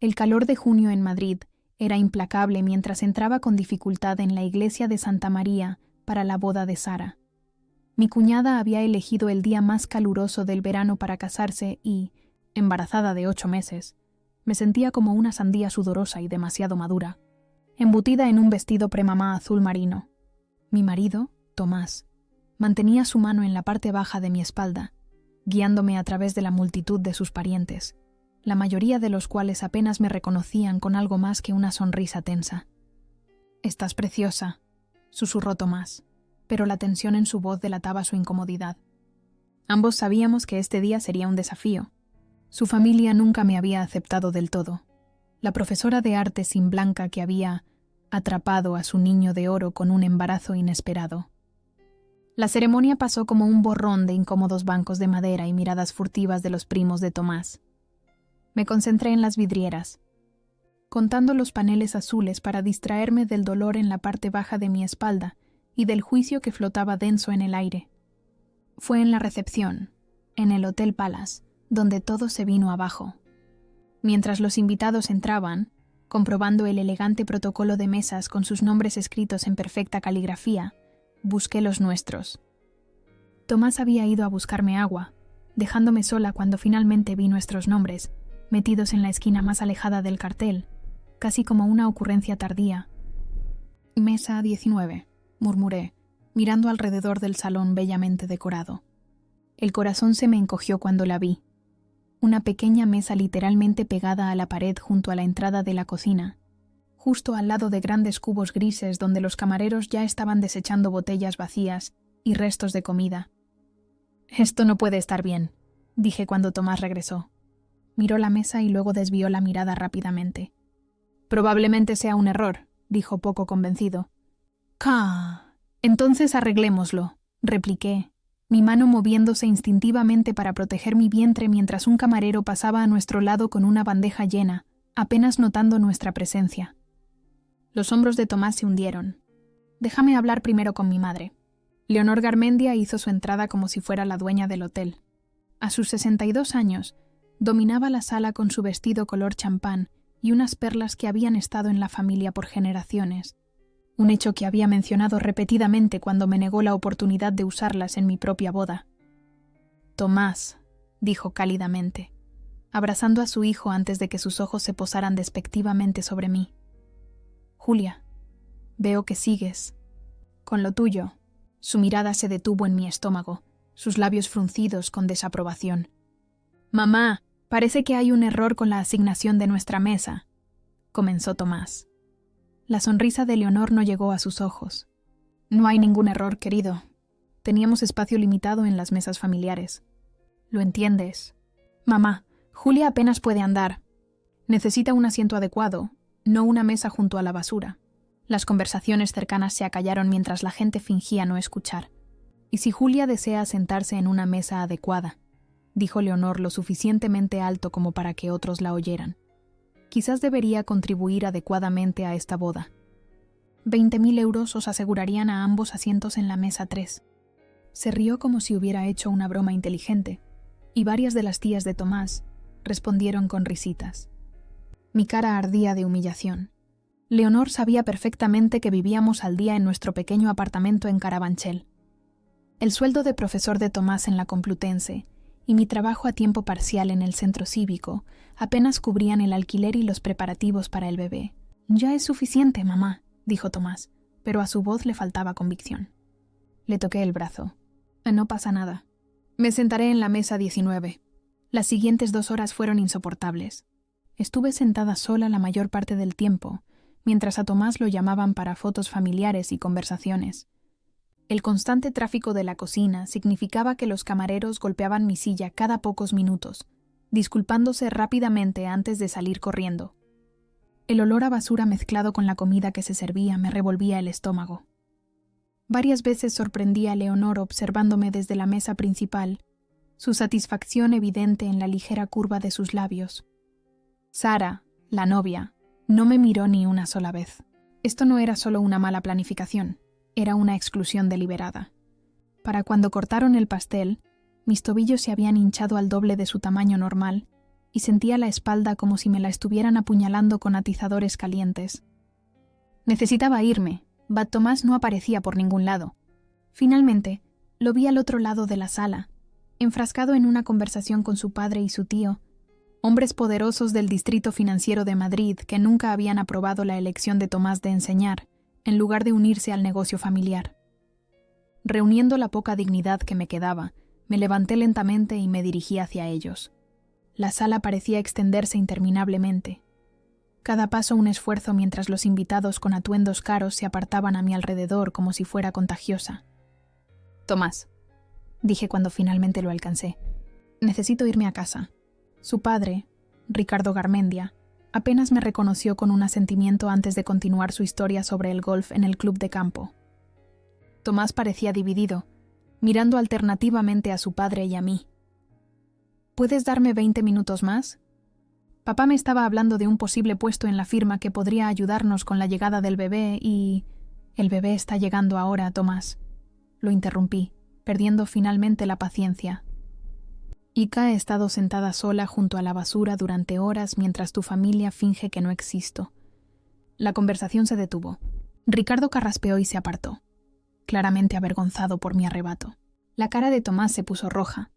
El calor de junio en Madrid era implacable mientras entraba con dificultad en la iglesia de Santa María para la boda de Sara. Mi cuñada había elegido el día más caluroso del verano para casarse y, embarazada de 8 meses, me sentía como una sandía sudorosa y demasiado madura, embutida en un vestido premamá azul marino. Mi marido, Tomás, mantenía su mano en la parte baja de mi espalda, guiándome a través de la multitud de sus parientes, la mayoría de los cuales apenas me reconocían con algo más que una sonrisa tensa. «Estás preciosa», susurró Tomás, pero la tensión en su voz delataba su incomodidad. Ambos sabíamos que este día sería un desafío. Su familia nunca me había aceptado del todo. La profesora de arte sin Blanca que había atrapado a su niño de oro con un embarazo inesperado. La ceremonia pasó como un borrón de incómodos bancos de madera y miradas furtivas de los primos de Tomás. Me concentré en las vidrieras, contando los paneles azules para distraerme del dolor en la parte baja de mi espalda y del juicio que flotaba denso en el aire. Fue en la recepción, en el Hotel Palace, donde todo se vino abajo. Mientras los invitados entraban, comprobando el elegante protocolo de mesas con sus nombres escritos en perfecta caligrafía, busqué los nuestros. Tomás había ido a buscarme agua, dejándome sola cuando finalmente vi nuestros nombres, metidos en la esquina más alejada del cartel, casi como una ocurrencia tardía. «Mesa 19», murmuré, mirando alrededor del salón bellamente decorado. El corazón se me encogió cuando la vi. Una pequeña mesa literalmente pegada a la pared junto a la entrada de la cocina, justo al lado de grandes cubos grises donde los camareros ya estaban desechando botellas vacías y restos de comida. «Esto no puede estar bien», dije cuando Tomás regresó. Miró la mesa y luego desvió la mirada rápidamente. «Probablemente sea un error», dijo poco convencido. «¡Ca! Entonces arreglémoslo», repliqué, mi mano moviéndose instintivamente para proteger mi vientre mientras un camarero pasaba a nuestro lado con una bandeja llena, apenas notando nuestra presencia. Los hombros de Tomás se hundieron. «Déjame hablar primero con mi madre». Leonor Garmendia hizo su entrada como si fuera la dueña del hotel. A sus 62 años, dominaba la sala con su vestido color champán y unas perlas que habían estado en la familia por generaciones, un hecho que había mencionado repetidamente cuando me negó la oportunidad de usarlas en mi propia boda. «Tomás», dijo cálidamente, abrazando a su hijo antes de que sus ojos se posaran despectivamente sobre mí. «Julia, veo que sigues con lo tuyo». Su mirada se detuvo en mi estómago, sus labios fruncidos con desaprobación. «Mamá, parece que hay un error con la asignación de nuestra mesa», comenzó Tomás. La sonrisa de Leonor no llegó a sus ojos. «No hay ningún error, querido. Teníamos espacio limitado en las mesas familiares. ¿Lo entiendes? Mamá, Julia apenas puede andar. Necesita un asiento adecuado, no una mesa junto a la basura». Las conversaciones cercanas se acallaron mientras la gente fingía no escuchar. «¿Y si Julia desea sentarse en una mesa adecuada?», dijo Leonor lo suficientemente alto como para que otros la oyeran. «Quizás debería contribuir adecuadamente a esta boda. 20.000 euros os asegurarían a ambos asientos en la mesa 3. Se rió como si hubiera hecho una broma inteligente, y varias de las tías de Tomás respondieron con risitas. Mi cara ardía de humillación. Leonor sabía perfectamente que vivíamos al día en nuestro pequeño apartamento en Carabanchel. El sueldo de profesor de Tomás en la Complutense y mi trabajo a tiempo parcial en el centro cívico apenas cubrían el alquiler y los preparativos para el bebé. «Ya es suficiente, mamá», dijo Tomás, pero a su voz le faltaba convicción. Le toqué el brazo. «No pasa nada. Me sentaré en la mesa 19». Las siguientes 2 horas fueron insoportables. Estuve sentada sola la mayor parte del tiempo, mientras a Tomás lo llamaban para fotos familiares y conversaciones. El constante tráfico de la cocina significaba que los camareros golpeaban mi silla cada pocos minutos, disculpándose rápidamente antes de salir corriendo. El olor a basura mezclado con la comida que se servía me revolvía el estómago. Varias veces sorprendí a Leonor observándome desde la mesa principal, su satisfacción evidente en la ligera curva de sus labios. Sara, la novia, no me miró ni una sola vez. Esto no era solo una mala planificación, era una exclusión deliberada. Para cuando cortaron el pastel, mis tobillos se habían hinchado al doble de su tamaño normal, y sentía la espalda como si me la estuvieran apuñalando con atizadores calientes. Necesitaba irme, but Tomás no aparecía por ningún lado. Finalmente, lo vi al otro lado de la sala, enfrascado en una conversación con su padre y su tío, hombres poderosos del distrito financiero de Madrid que nunca habían aprobado la elección de Tomás de enseñar, en lugar de unirse al negocio familiar. Reuniendo la poca dignidad que me quedaba, me levanté lentamente y me dirigí hacia ellos. La sala parecía extenderse interminablemente. Cada paso un esfuerzo mientras los invitados con atuendos caros se apartaban a mi alrededor como si fuera contagiosa. «Tomás», dije cuando finalmente lo alcancé, «necesito irme a casa». Su padre, Ricardo Garmendia, apenas me reconoció con un asentimiento antes de continuar su historia sobre el golf en el club de campo. Tomás parecía dividido, mirando alternativamente a su padre y a mí. «¿Puedes darme 20 minutos más? Papá me estaba hablando de un posible puesto en la firma que podría ayudarnos con la llegada del bebé y... El bebé está llegando ahora, Tomás», lo interrumpí, perdiendo finalmente la paciencia. «Ika he estado sentada sola junto a la basura durante horas mientras tu familia finge que no existo». La conversación se detuvo. Ricardo carraspeó y se apartó, claramente avergonzado por mi arrebato. La cara de Tomás se puso roja.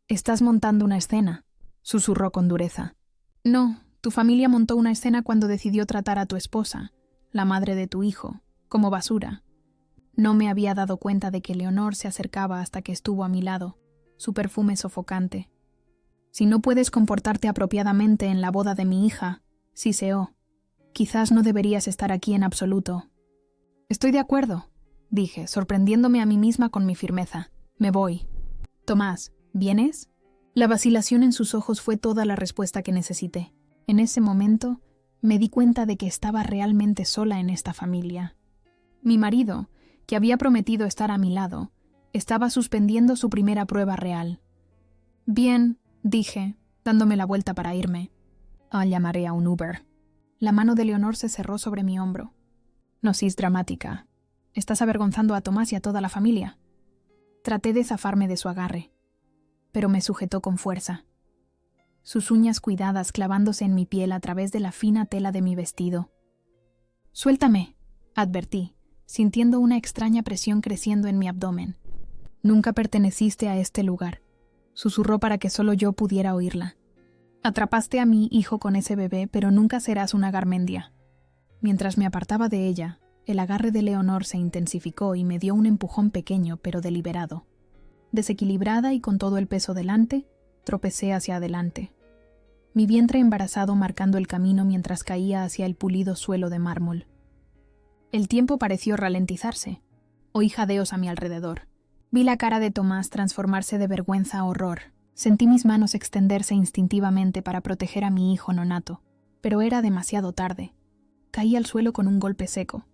«Estás montando una escena», susurró con dureza. «No, tu familia montó una escena cuando decidió tratar a tu esposa, la madre de tu hijo, como basura». No me había dado cuenta de que Leonor se acercaba hasta que estuvo a mi lado, su perfume sofocante. «Si no puedes comportarte apropiadamente en la boda de mi hija», siseó, «quizás no deberías estar aquí en absoluto». «Estoy de acuerdo», dije, sorprendiéndome a mí misma con mi firmeza. «Me voy». «Tomás, ¿vienes?». La vacilación en sus ojos fue toda la respuesta que necesité. En ese momento, me di cuenta de que estaba realmente sola en esta familia. Mi marido, que había prometido estar a mi lado, estaba suspendiendo su primera prueba real. «Bien», dije, dándome la vuelta para irme. «Llamaré a un Uber». La mano de Leonor se cerró sobre mi hombro. «No seas dramática. Estás avergonzando a Tomás y a toda la familia». Traté de zafarme de su agarre, pero me sujetó con fuerza. Sus uñas cuidadas clavándose en mi piel a través de la fina tela de mi vestido. «Suéltame», advertí, sintiendo una extraña presión creciendo en mi abdomen. «Nunca perteneciste a este lugar», susurró para que solo yo pudiera oírla. «Atrapaste a mi hijo con ese bebé, pero nunca serás una Garmendia». Mientras me apartaba de ella, el agarre de Leonor se intensificó y me dio un empujón pequeño pero deliberado. Desequilibrada y con todo el peso delante, tropecé hacia adelante. Mi vientre embarazado marcando el camino mientras caía hacia el pulido suelo de mármol. El tiempo pareció ralentizarse. Oí jadeos a mi alrededor. Vi la cara de Tomás transformarse de vergüenza a horror. Sentí mis manos extenderse instintivamente para proteger a mi hijo nonato, pero era demasiado tarde. Caí al suelo con un golpe seco.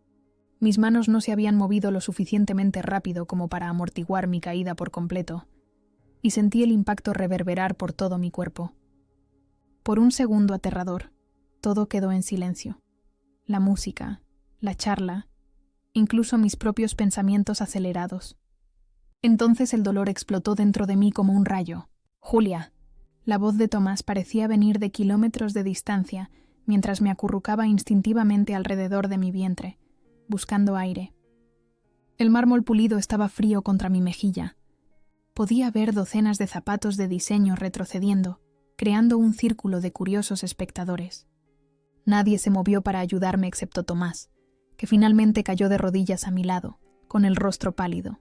Mis manos no se habían movido lo suficientemente rápido como para amortiguar mi caída por completo, y sentí el impacto reverberar por todo mi cuerpo. Por un segundo aterrador, todo quedó en silencio. La música, la charla, incluso mis propios pensamientos acelerados. Entonces el dolor explotó dentro de mí como un rayo. «Julia». La voz de Tomás parecía venir de kilómetros de distancia mientras me acurrucaba instintivamente alrededor de mi vientre, buscando aire. El mármol pulido estaba frío contra mi mejilla. Podía ver docenas de zapatos de diseño retrocediendo, creando un círculo de curiosos espectadores. Nadie se movió para ayudarme excepto Tomás, que finalmente cayó de rodillas a mi lado, con el rostro pálido.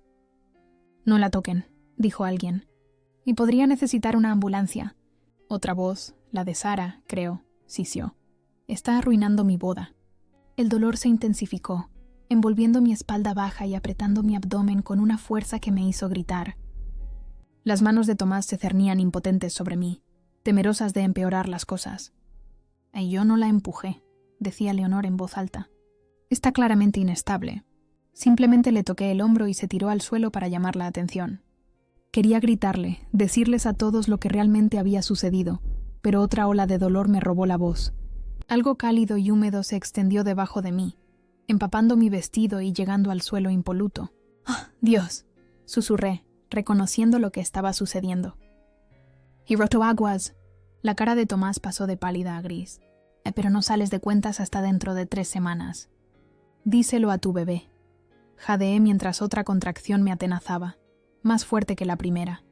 «No la toquen», dijo alguien. «Y podría necesitar una ambulancia». Otra voz, la de Sara, creo, sisió. «Está arruinando mi boda». El dolor se intensificó, envolviendo mi espalda baja y apretando mi abdomen con una fuerza que me hizo gritar. Las manos de Tomás se cernían impotentes sobre mí, temerosas de empeorar las cosas. «Y yo no la empujé», decía Leonor en voz alta. «Está claramente inestable». Simplemente le toqué el hombro y se tiró al suelo para llamar la atención. Quería gritarle, decirles a todos lo que realmente había sucedido, pero otra ola de dolor me robó la voz. Algo cálido y húmedo se extendió debajo de mí, empapando mi vestido y llegando al suelo impoluto. «¡Oh, Dios!», susurré, reconociendo lo que estaba sucediendo. «He roto aguas», La cara de Tomás pasó de pálida a gris. Pero no sales de cuentas hasta dentro de 3 semanas. Díselo a tu bebé. Jadeé mientras otra contracción me atenazaba, más fuerte que la primera.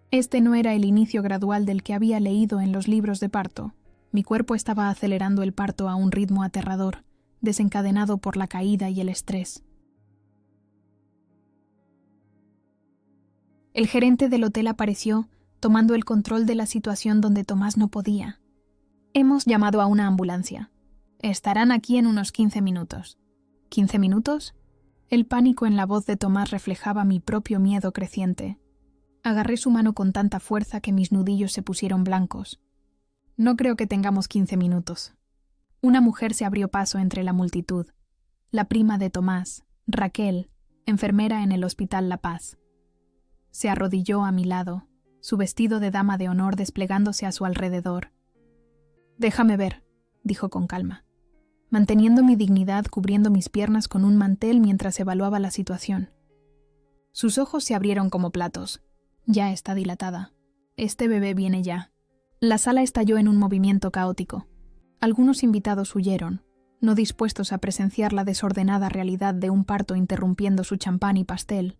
Este no era el inicio gradual del que había leído en los libros de parto. Mi cuerpo estaba acelerando el parto a un ritmo aterrador, desencadenado por la caída y el estrés. El gerente del hotel apareció, tomando el control de la situación donde Tomás no podía. Hemos llamado a una ambulancia. Estarán aquí en unos 15 minutos. ¿15 minutos? El pánico en la voz de Tomás reflejaba mi propio miedo creciente. Agarré su mano con tanta fuerza que mis nudillos se pusieron blancos. No creo que tengamos 15 minutos. Una mujer se abrió paso entre la multitud. La prima de Tomás, Raquel, enfermera en el Hospital La Paz. Se arrodilló a mi lado, su vestido de dama de honor desplegándose a su alrededor. «Déjame ver», dijo con calma, manteniendo mi dignidad cubriendo mis piernas con un mantel mientras evaluaba la situación. Sus ojos se abrieron como platos. Ya está dilatada. Este bebé viene ya. La sala estalló en un movimiento caótico. Algunos invitados huyeron, no dispuestos a presenciar la desordenada realidad de un parto interrumpiendo su champán y pastel.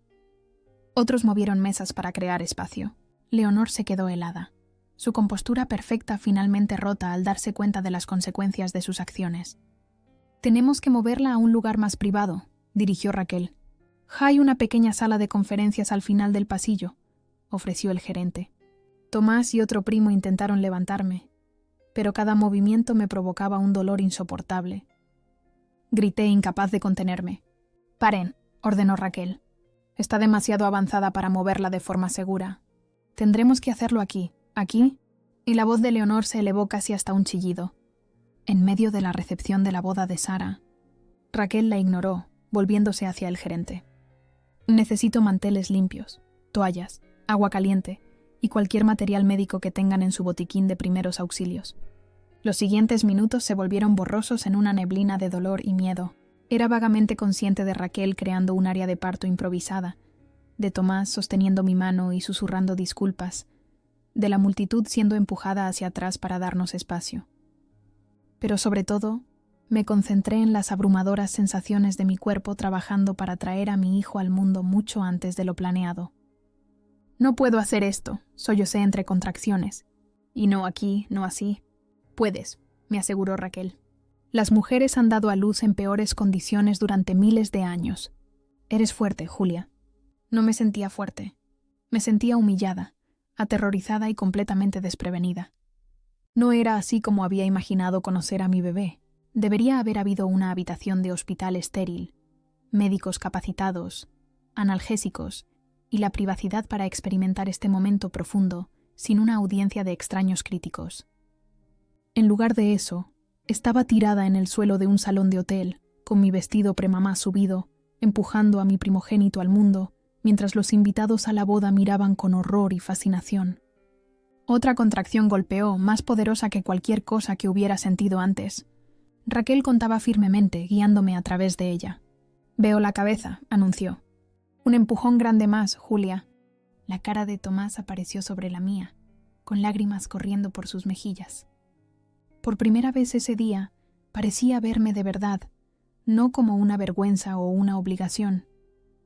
Otros movieron mesas para crear espacio. Leonor se quedó helada, su compostura perfecta finalmente rota al darse cuenta de las consecuencias de sus acciones. «Tenemos que moverla a un lugar más privado», dirigió Raquel. «Hay una pequeña sala de conferencias al final del pasillo», ofreció el gerente. Tomás y otro primo intentaron levantarme, pero cada movimiento me provocaba un dolor insoportable. Grité, incapaz de contenerme. «Paren», ordenó Raquel. «Está demasiado avanzada para moverla de forma segura. Tendremos que hacerlo aquí», y la voz de Leonor se elevó casi hasta un chillido. En medio de la recepción de la boda de Sara, Raquel la ignoró, volviéndose hacia el gerente. «Necesito manteles limpios, toallas, agua caliente y cualquier material médico que tengan en su botiquín de primeros auxilios». Los siguientes minutos se volvieron borrosos en una neblina de dolor y miedo. Era vagamente consciente de Raquel creando un área de parto improvisada, de Tomás sosteniendo mi mano y susurrando disculpas, de la multitud siendo empujada hacia atrás para darnos espacio. Pero sobre todo, me concentré en las abrumadoras sensaciones de mi cuerpo trabajando para traer a mi hijo al mundo mucho antes de lo planeado. «No puedo hacer esto», sollocé entre contracciones. «Y no aquí, no así». «Puedes», me aseguró Raquel. «Las mujeres han dado a luz en peores condiciones durante miles de años. Eres fuerte, Julia». No me sentía fuerte. Me sentía humillada, aterrorizada y completamente desprevenida. No era así como había imaginado conocer a mi bebé. Debería haber habido una habitación de hospital estéril, médicos capacitados, analgésicos y la privacidad para experimentar este momento profundo sin una audiencia de extraños críticos. En lugar de eso, estaba tirada en el suelo de un salón de hotel, con mi vestido premamá subido, empujando a mi primogénito al mundo, mientras los invitados a la boda miraban con horror y fascinación. Otra contracción golpeó, más poderosa que cualquier cosa que hubiera sentido antes. Raquel contaba firmemente, guiándome a través de ella. «Veo la cabeza», anunció. «Un empujón grande más, Julia». La cara de Tomás apareció sobre la mía, con lágrimas corriendo por sus mejillas. Por primera vez ese día, parecía verme de verdad, no como una vergüenza o una obligación,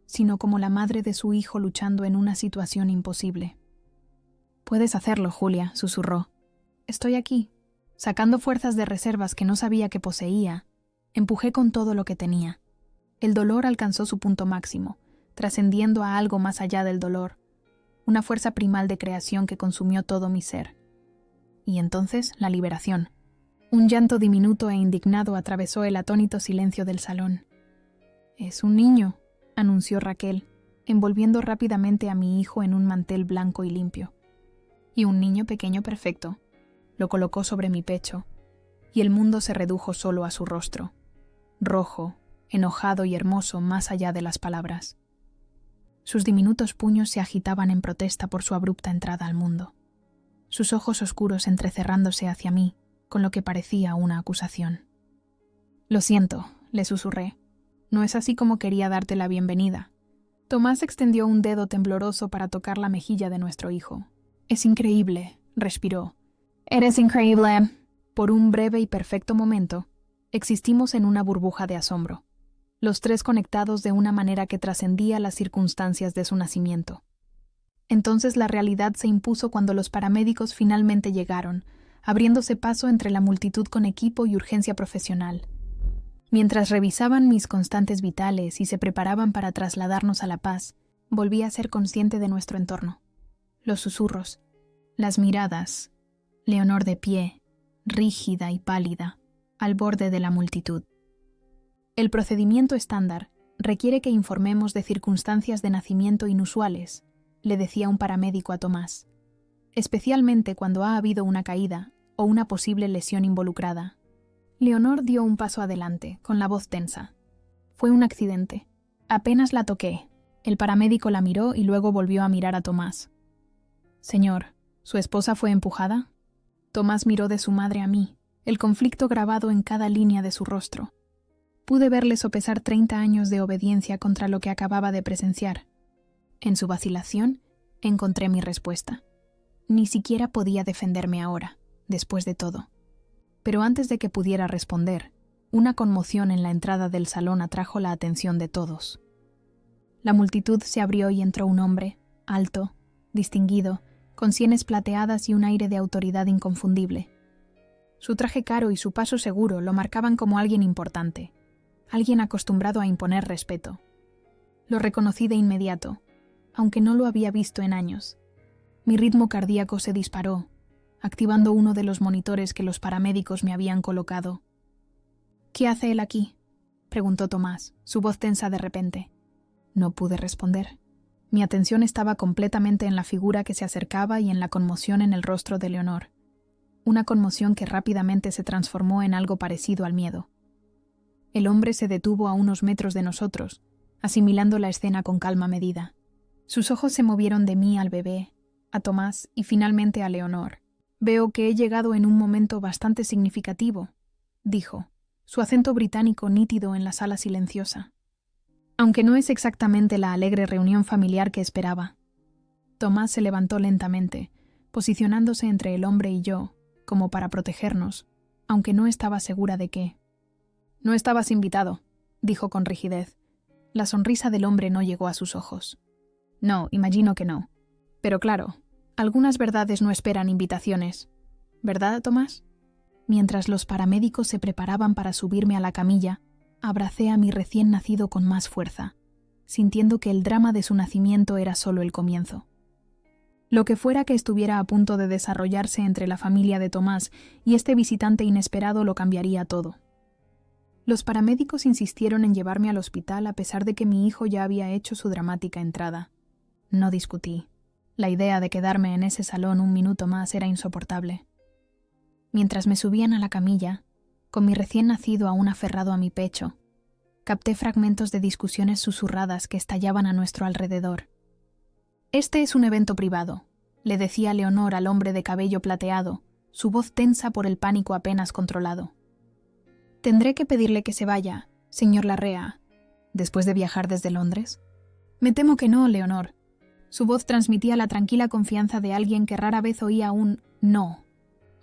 sino como la madre de su hijo luchando en una situación imposible. «Puedes hacerlo, Julia», susurró. «Estoy aquí». Sacando fuerzas de reservas que no sabía que poseía, empujé con todo lo que tenía. El dolor alcanzó su punto máximo, trascendiendo a algo más allá del dolor, una fuerza primal de creación que consumió todo mi ser. Y entonces la liberación. Un llanto diminuto e indignado atravesó el atónito silencio del salón. «Es un niño», anunció Raquel, envolviendo rápidamente a mi hijo en un mantel blanco y limpio. «Y un niño pequeño perfecto». Lo colocó sobre mi pecho, y el mundo se redujo solo a su rostro, rojo, enojado y hermoso más allá de las palabras. Sus diminutos puños se agitaban en protesta por su abrupta entrada al mundo, sus ojos oscuros entrecerrándose hacia mí, con lo que parecía una acusación. «Lo siento», le susurré. «No es así como quería darte la bienvenida». Tomás extendió un dedo tembloroso para tocar la mejilla de nuestro hijo. «Es increíble», respiró. Eres increíble. Por un breve y perfecto momento, existimos en una burbuja de asombro, los tres conectados de una manera que trascendía las circunstancias de su nacimiento. Entonces la realidad se impuso cuando los paramédicos finalmente llegaron, abriéndose paso entre la multitud con equipo y urgencia profesional. Mientras revisaban mis constantes vitales y se preparaban para trasladarnos a La Paz, volví a ser consciente de nuestro entorno. Los susurros, las miradas, Leonor de pie, rígida y pálida, al borde de la multitud. El procedimiento estándar requiere que informemos de circunstancias de nacimiento inusuales, le decía un paramédico a Tomás, especialmente cuando ha habido una caída o una posible lesión involucrada. Leonor dio un paso adelante, con la voz tensa. Fue un accidente. Apenas la toqué. El paramédico la miró y luego volvió a mirar a Tomás. Señor, ¿su esposa fue empujada? Tomás miró de su madre a mí, el conflicto grabado en cada línea de su rostro. Pude verle sopesar 30 años de obediencia contra lo que acababa de presenciar. En su vacilación, encontré mi respuesta. Ni siquiera podía defenderme ahora, después de todo. Pero antes de que pudiera responder, una conmoción en la entrada del salón atrajo la atención de todos. La multitud se abrió y entró un hombre, alto, distinguido, con sienes plateadas y un aire de autoridad inconfundible. Su traje caro y su paso seguro lo marcaban como alguien importante, alguien acostumbrado a imponer respeto. Lo reconocí de inmediato, aunque no lo había visto en años. Mi ritmo cardíaco se disparó, activando uno de los monitores que los paramédicos me habían colocado. «¿Qué hace él aquí?», preguntó Tomás, su voz tensa de repente. No pude responder. Mi atención estaba completamente en la figura que se acercaba y en la conmoción en el rostro de Leonor. Una conmoción que rápidamente se transformó en algo parecido al miedo. El hombre se detuvo a unos metros de nosotros, asimilando la escena con calma medida. Sus ojos se movieron de mí al bebé, a Tomás y finalmente a Leonor. «Veo que he llegado en un momento bastante significativo», dijo, su acento británico nítido en la sala silenciosa. Aunque no es exactamente la alegre reunión familiar que esperaba. Tomás se levantó lentamente, posicionándose entre el hombre y yo, como para protegernos, aunque no estaba segura de qué. «No estabas invitado», dijo con rigidez. La sonrisa del hombre no llegó a sus ojos. «No, imagino que no. Pero claro, algunas verdades no esperan invitaciones. ¿Verdad, Tomás?». Mientras los paramédicos se preparaban para subirme a la camilla, abracé a mi recién nacido con más fuerza, sintiendo que el drama de su nacimiento era solo el comienzo. Lo que fuera que estuviera a punto de desarrollarse entre la familia de Tomás y este visitante inesperado lo cambiaría todo. Los paramédicos insistieron en llevarme al hospital a pesar de que mi hijo ya había hecho su dramática entrada. No discutí. La idea de quedarme en ese salón un minuto más era insoportable. Mientras me subían a la camilla, con mi recién nacido aún aferrado a mi pecho, capté fragmentos de discusiones susurradas que estallaban a nuestro alrededor. «Este es un evento privado», le decía Leonor al hombre de cabello plateado, su voz tensa por el pánico apenas controlado. «Tendré que pedirle que se vaya, señor Larrea, después de viajar desde Londres». «Me temo que no, Leonor». Su voz transmitía la tranquila confianza de alguien que rara vez oía un «no»,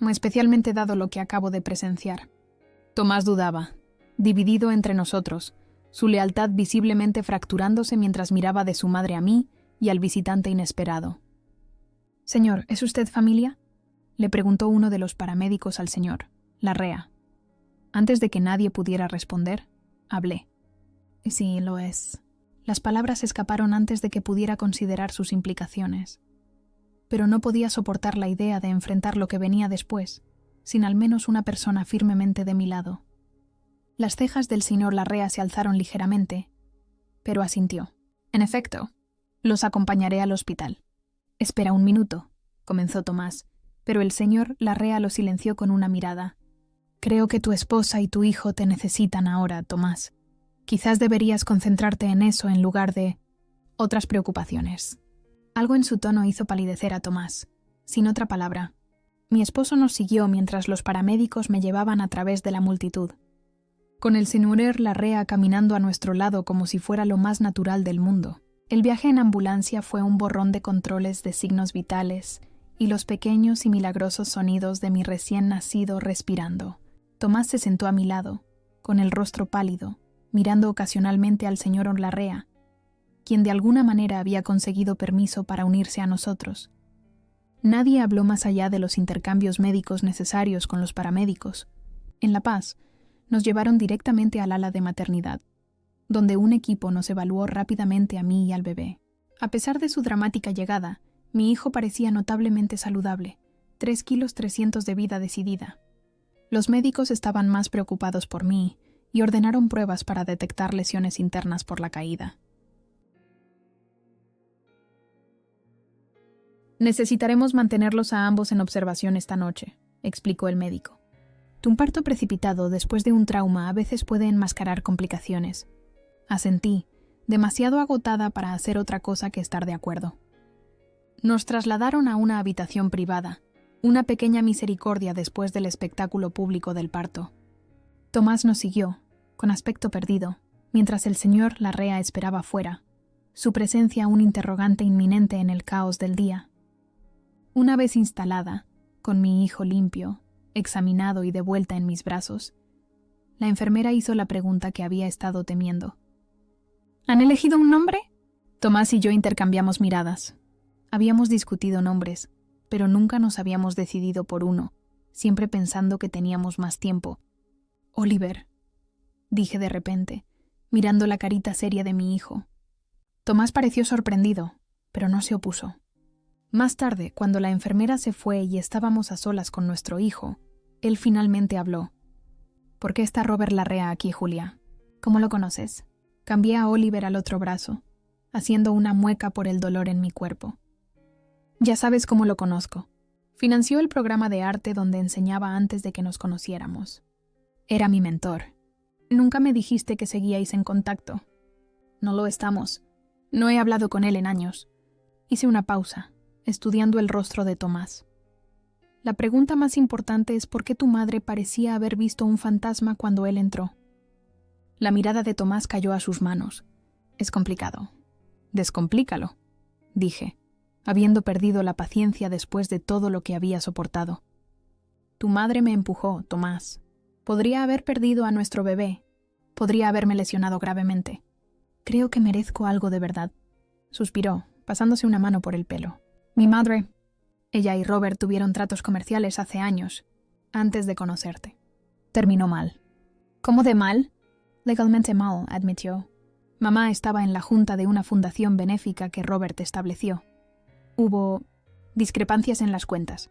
especialmente dado lo que acabo de presenciar. Tomás dudaba, dividido entre nosotros, su lealtad visiblemente fracturándose mientras miraba de su madre a mí y al visitante inesperado. «Señor, ¿es usted familia?», le preguntó uno de los paramédicos al señor, Larrea. Antes de que nadie pudiera responder, hablé. «Sí, lo es». Las palabras escaparon antes de que pudiera considerar sus implicaciones. Pero no podía soportar la idea de enfrentar lo que venía después, sin al menos una persona firmemente de mi lado. Las cejas del señor Larrea se alzaron ligeramente, pero asintió. «En efecto, los acompañaré al hospital». «Espera un minuto», comenzó Tomás, pero el señor Larrea lo silenció con una mirada. «Creo que tu esposa y tu hijo te necesitan ahora, Tomás. Quizás deberías concentrarte en eso en lugar de otras preocupaciones». Algo en su tono hizo palidecer a Tomás. Sin otra palabra, mi esposo nos siguió mientras los paramédicos me llevaban a través de la multitud. Con el señor Larrea caminando a nuestro lado como si fuera lo más natural del mundo. El viaje en ambulancia fue un borrón de controles de signos vitales y los pequeños y milagrosos sonidos de mi recién nacido respirando. Tomás se sentó a mi lado, con el rostro pálido, mirando ocasionalmente al señor Larrea, quien de alguna manera había conseguido permiso para unirse a nosotros. Nadie habló más allá de los intercambios médicos necesarios con los paramédicos. En La Paz, nos llevaron directamente al ala de maternidad, donde un equipo nos evaluó rápidamente a mí y al bebé. A pesar de su dramática llegada, mi hijo parecía notablemente saludable, 3,3 kilos de vida decidida. Los médicos estaban más preocupados por mí y ordenaron pruebas para detectar lesiones internas por la caída. Necesitaremos mantenerlos a ambos en observación esta noche, explicó el médico. Un parto precipitado después de un trauma a veces puede enmascarar complicaciones. Asentí, demasiado agotada para hacer otra cosa que estar de acuerdo. Nos trasladaron a una habitación privada, una pequeña misericordia después del espectáculo público del parto. Tomás nos siguió, con aspecto perdido, mientras el señor Larrea esperaba fuera, su presencia un interrogante inminente en el caos del día. Una vez instalada, con mi hijo limpio, examinado y de vuelta en mis brazos, la enfermera hizo la pregunta que había estado temiendo. ¿Han elegido un nombre? Tomás y yo intercambiamos miradas. Habíamos discutido nombres, pero nunca nos habíamos decidido por uno, siempre pensando que teníamos más tiempo. Oliver, dije de repente, mirando la carita seria de mi hijo. Tomás pareció sorprendido, pero no se opuso. Más tarde, cuando la enfermera se fue y estábamos a solas con nuestro hijo, él finalmente habló. ¿Por qué está Robert Larrea aquí, Julia? ¿Cómo lo conoces? Cambié a Oliver al otro brazo, haciendo una mueca por el dolor en mi cuerpo. Ya sabes cómo lo conozco. Financió el programa de arte donde enseñaba antes de que nos conociéramos. Era mi mentor. Nunca me dijiste que seguíais en contacto. No lo estamos. No he hablado con él en años. Hice una pausa, estudiando el rostro de Tomás. La pregunta más importante es por qué tu madre parecía haber visto un fantasma cuando él entró. La mirada de Tomás cayó a sus manos. Es complicado. Descomplícalo, dije, habiendo perdido la paciencia después de todo lo que había soportado. Tu madre me empujó, Tomás. Podría haber perdido a nuestro bebé. Podría haberme lesionado gravemente. Creo que merezco algo de verdad. Suspiró, pasándose una mano por el pelo. Mi madre... Ella y Robert tuvieron tratos comerciales hace años, antes de conocerte. Terminó mal. ¿Cómo de mal? Legalmente mal, admitió. Mamá estaba en la junta de una fundación benéfica que Robert estableció. Hubo discrepancias en las cuentas.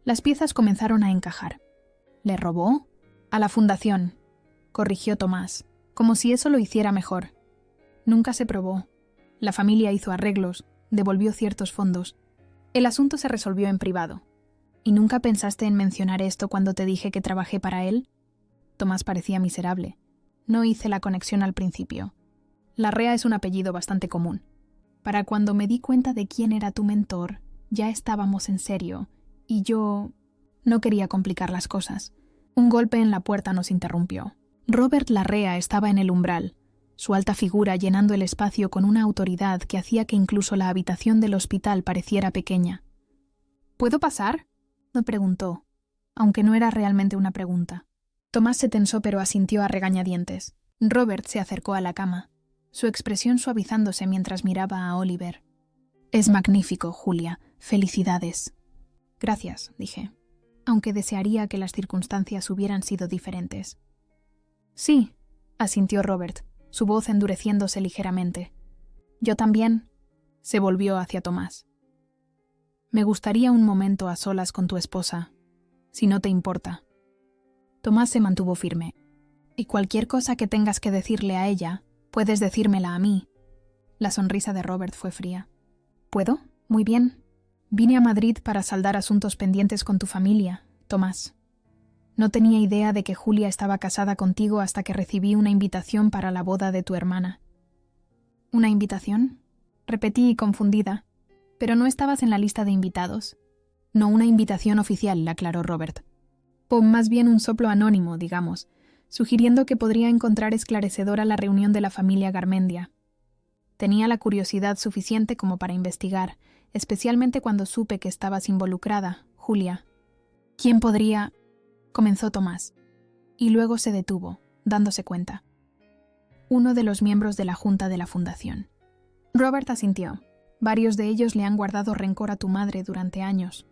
Las piezas comenzaron a encajar. ¿Le robó? A la fundación, corrigió Tomás, como si eso lo hiciera mejor. Nunca se probó. La familia hizo arreglos, devolvió ciertos fondos. El asunto se resolvió en privado. ¿Y nunca pensaste en mencionar esto cuando te dije que trabajé para él? Tomás parecía miserable. No hice la conexión al principio. Larrea es un apellido bastante común. Para cuando me di cuenta de quién era tu mentor, ya estábamos en serio, y yo no quería complicar las cosas. Un golpe en la puerta nos interrumpió. Robert Larrea estaba en el umbral, su alta figura llenando el espacio con una autoridad que hacía que incluso la habitación del hospital pareciera pequeña. ¿Puedo pasar?, me preguntó, aunque no era realmente una pregunta. Tomás se tensó pero asintió a regañadientes. Robert se acercó a la cama, su expresión suavizándose mientras miraba a Oliver. Es magnífico, Julia. Felicidades. Gracias, dije, aunque desearía que las circunstancias hubieran sido diferentes. Sí, asintió Robert, su voz endureciéndose ligeramente. Yo también. Se volvió hacia Tomás. Me gustaría un momento a solas con tu esposa, si no te importa. Tomás se mantuvo firme. Y cualquier cosa que tengas que decirle a ella, puedes decírmela a mí. La sonrisa de Robert fue fría. ¿Puedo? Muy bien. Vine a Madrid para saldar asuntos pendientes con tu familia, Tomás. No tenía idea de que Julia estaba casada contigo hasta que recibí una invitación para la boda de tu hermana. ¿Una invitación? Repetí confundida. Pero no estabas en la lista de invitados. No una invitación oficial, aclaró Robert. O más bien un soplo anónimo, digamos, sugiriendo que podría encontrar esclarecedora la reunión de la familia Garmendia. Tenía la curiosidad suficiente como para investigar, especialmente cuando supe que estabas involucrada, Julia. ¿Quién podría...? Comenzó Tomás, y luego se detuvo, dándose cuenta. Uno de los miembros de la junta de la fundación. Robert asintió. Varios de ellos le han guardado rencor a tu madre durante años.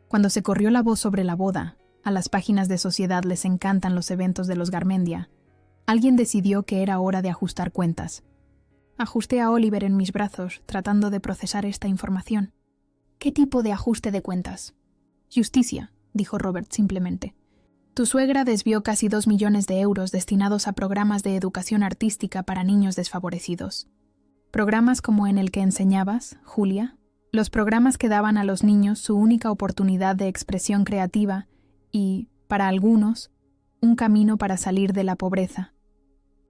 Cuando se corrió la voz sobre la boda, a las páginas de sociedad les encantan los eventos de los Garmendia, alguien decidió que era hora de ajustar cuentas. Ajusté a Oliver en mis brazos, tratando de procesar esta información. ¿Qué tipo de ajuste de cuentas? Justicia, dijo Robert simplemente. Tu suegra desvió casi 2 millones de euros destinados a programas de educación artística para niños desfavorecidos. Programas como en el que enseñabas, Julia, los programas que daban a los niños su única oportunidad de expresión creativa y, para algunos, un camino para salir de la pobreza.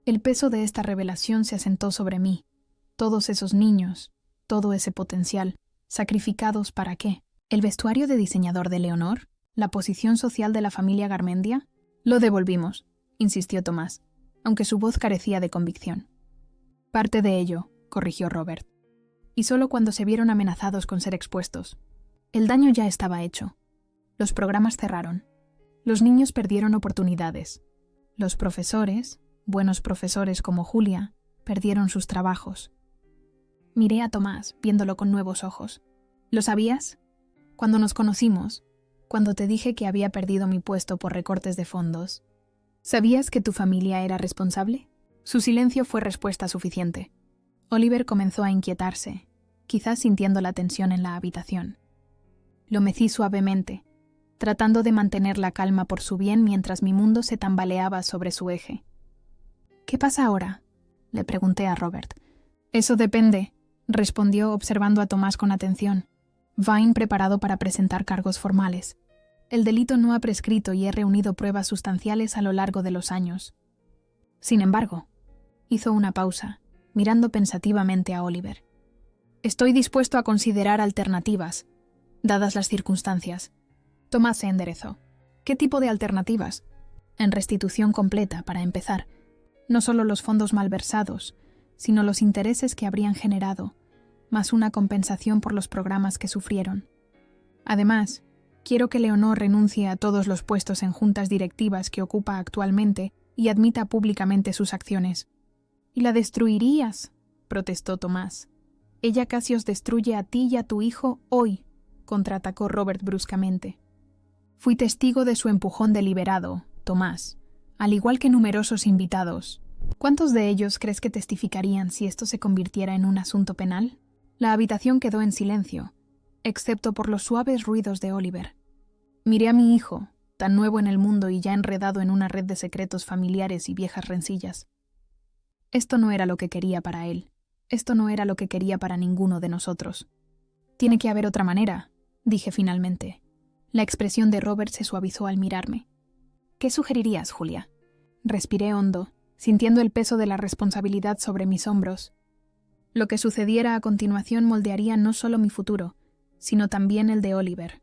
El peso de esta revelación se asentó sobre mí. Todos esos niños, todo ese potencial, ¿sacrificados para qué? ¿El vestuario de diseñador de Leonor? ¿La posición social de la familia Garmendia? Lo devolvimos, insistió Tomás, aunque su voz carecía de convicción. Parte de ello, corrigió Robert. Y solo cuando se vieron amenazados con ser expuestos. El daño ya estaba hecho. Los programas cerraron. Los niños perdieron oportunidades. Los profesores, buenos profesores como Julia, perdieron sus trabajos. Miré a Tomás, viéndolo con nuevos ojos. ¿Lo sabías? Cuando nos conocimos, cuando te dije que había perdido mi puesto por recortes de fondos, ¿sabías que tu familia era responsable? Su silencio fue respuesta suficiente. Oliver comenzó a inquietarse, quizás sintiendo la tensión en la habitación. Lo mecí suavemente, tratando de mantener la calma por su bien mientras mi mundo se tambaleaba sobre su eje. ¿Qué pasa ahora?, le pregunté a Robert. Eso depende, respondió observando a Tomás con atención. Vine preparado para presentar cargos formales. El delito no ha prescrito y he reunido pruebas sustanciales a lo largo de los años. Sin embargo, hizo una pausa, mirando pensativamente a Oliver. Estoy dispuesto a considerar alternativas, dadas las circunstancias. Tomás se enderezó. ¿Qué tipo de alternativas? En restitución completa, para empezar. No solo los fondos malversados, sino los intereses que habrían generado, más una compensación por los programas que sufrieron. Además, quiero que Leonor renuncie a todos los puestos en juntas directivas que ocupa actualmente y admita públicamente sus acciones. «¿Y la destruirías?», protestó Tomás. «Ella casi os destruye a ti y a tu hijo hoy», contraatacó Robert bruscamente. Fui testigo de su empujón deliberado, Tomás, al igual que numerosos invitados. ¿Cuántos de ellos crees que testificarían si esto se convirtiera en un asunto penal? La habitación quedó en silencio, excepto por los suaves ruidos de Oliver. Miré a mi hijo, tan nuevo en el mundo y ya enredado en una red de secretos familiares y viejas rencillas. Esto no era lo que quería para él. Esto no era lo que quería para ninguno de nosotros. «Tiene que haber otra manera», dije finalmente. La expresión de Robert se suavizó al mirarme. «¿Qué sugerirías, Julia?» Respiré hondo, sintiendo el peso de la responsabilidad sobre mis hombros. Lo que sucediera a continuación moldearía no solo mi futuro, sino también el de Oliver.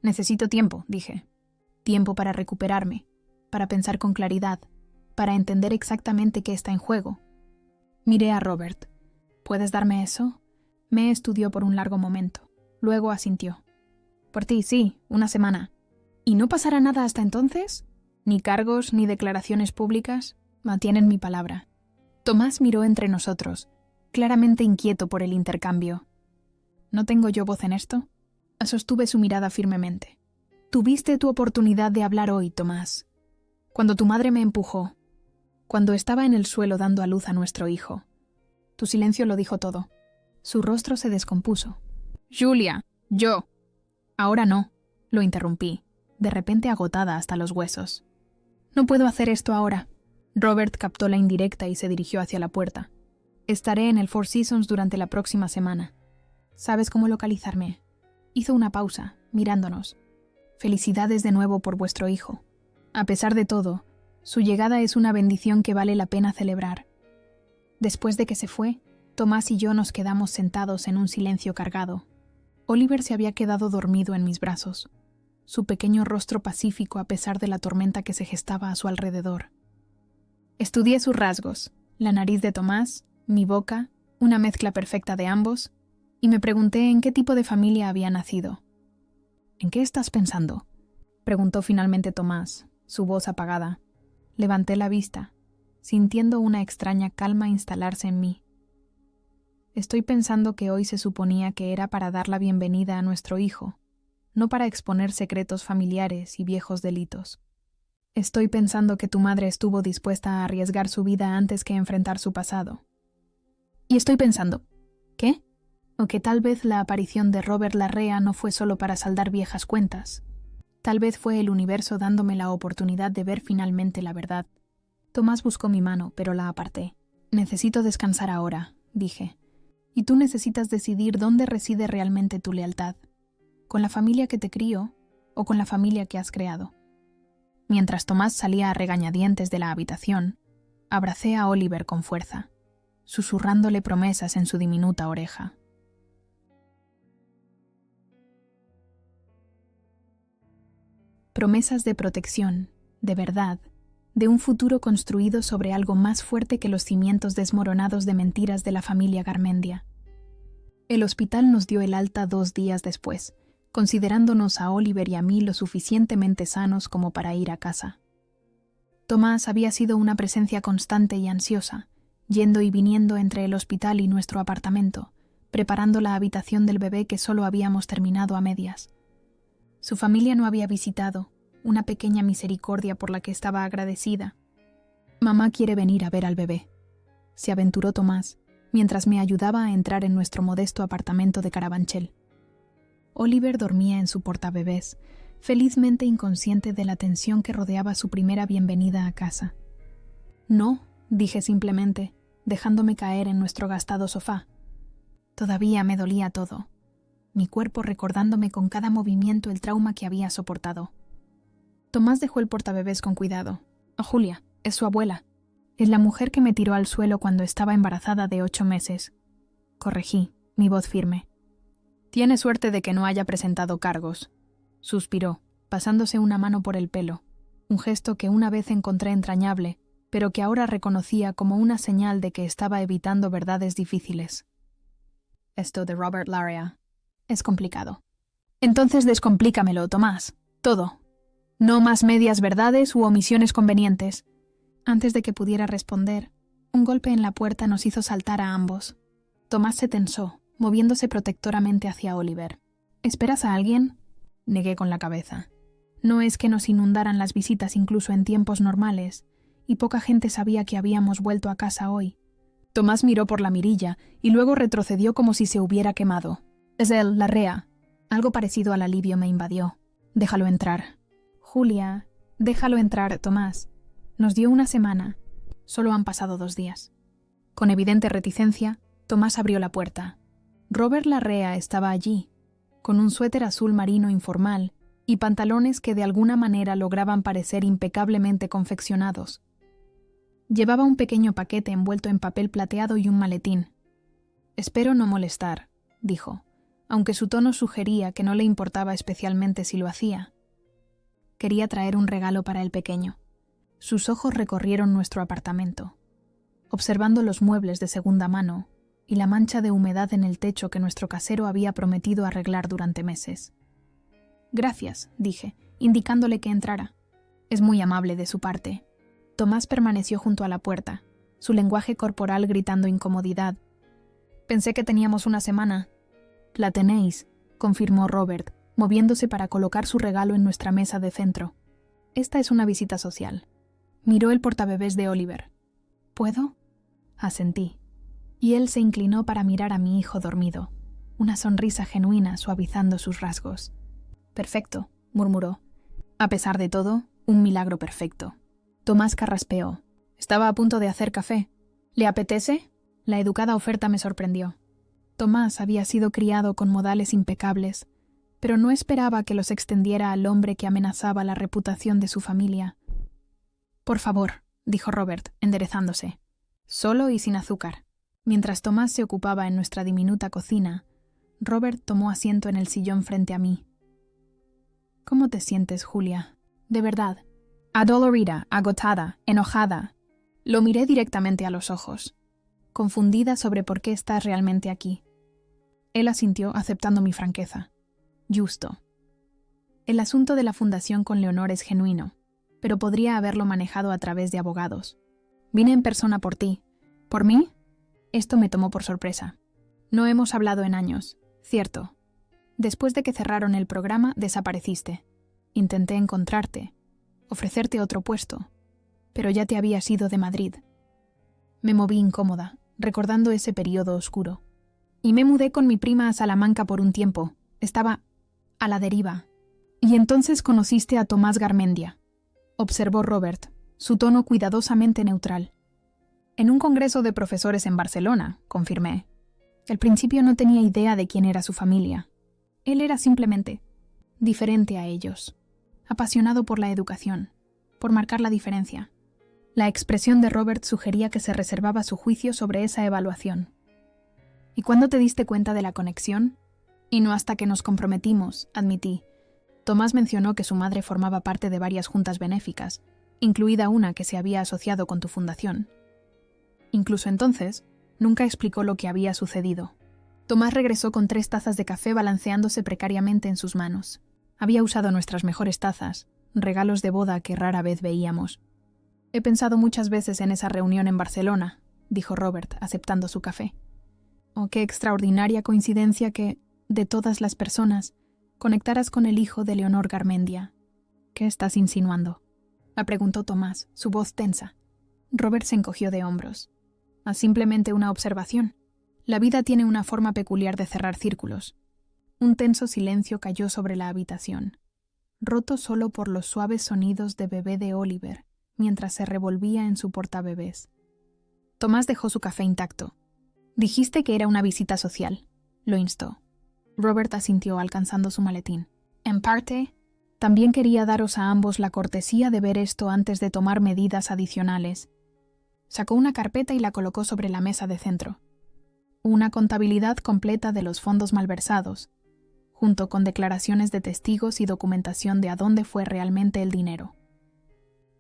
«Necesito tiempo», dije. «Tiempo para recuperarme, para pensar con claridad, para entender exactamente qué está en juego». Miré a Robert. «¿Puedes darme eso?» Me estudió por un largo momento. Luego asintió. «Por ti, sí, 1 semana». «¿Y no pasará nada hasta entonces? ¿Ni cargos, ni declaraciones públicas?» «Mantienen mi palabra». Tomás miró entre nosotros, claramente inquieto por el intercambio. ¿No tengo yo voz en esto? Sostuve su mirada firmemente. «Tuviste tu oportunidad de hablar hoy, Tomás. Cuando tu madre me empujó. Cuando estaba en el suelo dando a luz a nuestro hijo. Tu silencio lo dijo todo». Su rostro se descompuso. «Julia, yo». «Ahora no», lo interrumpí, de repente agotada hasta los huesos. «No puedo hacer esto ahora». Robert captó la indirecta y se dirigió hacia la puerta. «Estaré en el Four Seasons durante la próxima semana. ¿Sabes cómo localizarme?» Hizo una pausa, mirándonos. «Felicidades de nuevo por vuestro hijo. A pesar de todo, su llegada es una bendición que vale la pena celebrar». Después de que se fue, Tomás y yo nos quedamos sentados en un silencio cargado. Oliver se había quedado dormido en mis brazos, su pequeño rostro pacífico a pesar de la tormenta que se gestaba a su alrededor. Estudié sus rasgos, la nariz de Tomás, mi boca, una mezcla perfecta de ambos, y me pregunté en qué tipo de familia había nacido. ¿En qué estás pensando?, preguntó finalmente Tomás, su voz apagada. Levanté la vista, sintiendo una extraña calma instalarse en mí. Estoy pensando que hoy se suponía que era para dar la bienvenida a nuestro hijo, no para exponer secretos familiares y viejos delitos. Estoy pensando que tu madre estuvo dispuesta a arriesgar su vida antes que enfrentar su pasado. Y estoy pensando, ¿qué? O que tal vez la aparición de Robert Larrea no fue solo para saldar viejas cuentas. Tal vez fue el universo dándome la oportunidad de ver finalmente la verdad. Tomás buscó mi mano, pero la aparté. Necesito descansar ahora, dije. Y tú necesitas decidir dónde reside realmente tu lealtad. ¿Con la familia que te crió o con la familia que has creado? Mientras Tomás salía a regañadientes de la habitación, abracé a Oliver con fuerza, susurrándole promesas en su diminuta oreja. Promesas de protección, de verdad, de un futuro construido sobre algo más fuerte que los cimientos desmoronados de mentiras de la familia Garmendia. El hospital nos dio el alta 2 días después, considerándonos a Oliver y a mí lo suficientemente sanos como para ir a casa. Tomás había sido una presencia constante y ansiosa, yendo y viniendo entre el hospital y nuestro apartamento, preparando la habitación del bebé que solo habíamos terminado a medias. Su familia no había visitado, una pequeña misericordia por la que estaba agradecida. «Mamá quiere venir a ver al bebé», se aventuró Tomás, mientras me ayudaba a entrar en nuestro modesto apartamento de Carabanchel. Oliver dormía en su portabebés, felizmente inconsciente de la tensión que rodeaba su primera bienvenida a casa. «No», dije simplemente, dejándome caer en nuestro gastado sofá. Todavía me dolía todo, mi cuerpo recordándome con cada movimiento el trauma que había soportado. Tomás dejó el portabebés con cuidado. Julia, es su abuela. Es la mujer que me tiró al suelo cuando estaba embarazada de 8 meses. Corregí, mi voz firme. Tiene suerte de que no haya presentado cargos, suspiró, pasándose una mano por el pelo, un gesto que una vez encontré entrañable, pero que ahora reconocía como una señal de que estaba evitando verdades difíciles. Esto de Robert Larrea es complicado. Entonces descomplícamelo, Tomás. Todo. No más medias verdades u omisiones convenientes. Antes de que pudiera responder, un golpe en la puerta nos hizo saltar a ambos. Tomás se tensó, moviéndose protectoramente hacia Oliver. ¿Esperas a alguien?, negué con la cabeza. No es que nos inundaran las visitas incluso en tiempos normales, y poca gente sabía que habíamos vuelto a casa hoy. Tomás miró por la mirilla y luego retrocedió como si se hubiera quemado. Es él, Larrea. Algo parecido al alivio me invadió. Déjalo entrar. Julia, déjalo entrar, Tomás. Nos dio una semana. Solo han pasado 2 días. Con evidente reticencia, Tomás abrió la puerta. Robert Larrea estaba allí, con un suéter azul marino informal y pantalones que de alguna manera lograban parecer impecablemente confeccionados. Llevaba un pequeño paquete envuelto en papel plateado y un maletín. «Espero no molestar», dijo, aunque su tono sugería que no le importaba especialmente si lo hacía. Quería traer un regalo para el pequeño. Sus ojos recorrieron nuestro apartamento, observando los muebles de segunda mano y la mancha de humedad en el techo que nuestro casero había prometido arreglar durante meses. «Gracias», dije, indicándole que entrara. «Es muy amable de su parte». Tomás permaneció junto a la puerta, su lenguaje corporal gritando incomodidad. «Pensé que teníamos una semana». «La tenéis», confirmó Robert, moviéndose para colocar su regalo en nuestra mesa de centro. «Esta es una visita social». Miró el portabebés de Oliver. «¿Puedo?», asentí. Y él se inclinó para mirar a mi hijo dormido, una sonrisa genuina suavizando sus rasgos. «Perfecto», murmuró. «A pesar de todo, un milagro perfecto». Tomás carraspeó. Estaba a punto de hacer café. «¿Le apetece?». La educada oferta me sorprendió. Tomás había sido criado con modales impecables, pero no esperaba que los extendiera al hombre que amenazaba la reputación de su familia. «Por favor», dijo Robert, enderezándose. «Solo y sin azúcar». Mientras Tomás se ocupaba en nuestra diminuta cocina, Robert tomó asiento en el sillón frente a mí. «¿Cómo te sientes, Julia? De verdad». Adolorida, agotada, enojada. Lo miré directamente a los ojos, confundida sobre por qué estás realmente aquí. Él asintió, aceptando mi franqueza. Justo. El asunto de la fundación con Leonor es genuino, pero podría haberlo manejado a través de abogados. Vine en persona por ti. ¿Por mí? Esto me tomó por sorpresa. No hemos hablado en años, cierto. Después de que cerraron el programa, desapareciste. Intenté encontrarte, ofrecerte otro puesto, pero ya te habías ido de Madrid. Me moví incómoda, recordando ese periodo oscuro. Y me mudé con mi prima a Salamanca por un tiempo. Estaba a la deriva. Y entonces conociste a Tomás Garmendia, observó Robert, su tono cuidadosamente neutral. En un congreso de profesores en Barcelona, confirmé. Al principio no tenía idea de quién era su familia. Él era simplemente diferente a ellos, apasionado por la educación, por marcar la diferencia. La expresión de Robert sugería que se reservaba su juicio sobre esa evaluación. ¿Y cuándo te diste cuenta de la conexión? Y no hasta que nos comprometimos, admití. Tomás mencionó que su madre formaba parte de varias juntas benéficas, incluida una que se había asociado con tu fundación. Incluso entonces, nunca explicó lo que había sucedido. Tomás regresó con 3 tazas de café balanceándose precariamente en sus manos. Había usado nuestras mejores tazas, regalos de boda que rara vez veíamos. He pensado muchas veces en esa reunión en Barcelona, dijo Robert, aceptando su café. Oh, qué extraordinaria coincidencia que, de todas las personas, conectaras con el hijo de Leonor Garmendia. ¿Qué estás insinuando?, me preguntó Tomás, su voz tensa. Robert se encogió de hombros. Simplemente una observación. La vida tiene una forma peculiar de cerrar círculos. Un tenso silencio cayó sobre la habitación, roto solo por los suaves sonidos de bebé de Oliver, mientras se revolvía en su portabebés. Tomás dejó su café intacto. Dijiste que era una visita social, lo instó. Robert asintió alcanzando su maletín. En parte, también quería daros a ambos la cortesía de ver esto antes de tomar medidas adicionales. Sacó una carpeta y la colocó sobre la mesa de centro. Una contabilidad completa de los fondos malversados, junto con declaraciones de testigos y documentación de a dónde fue realmente el dinero.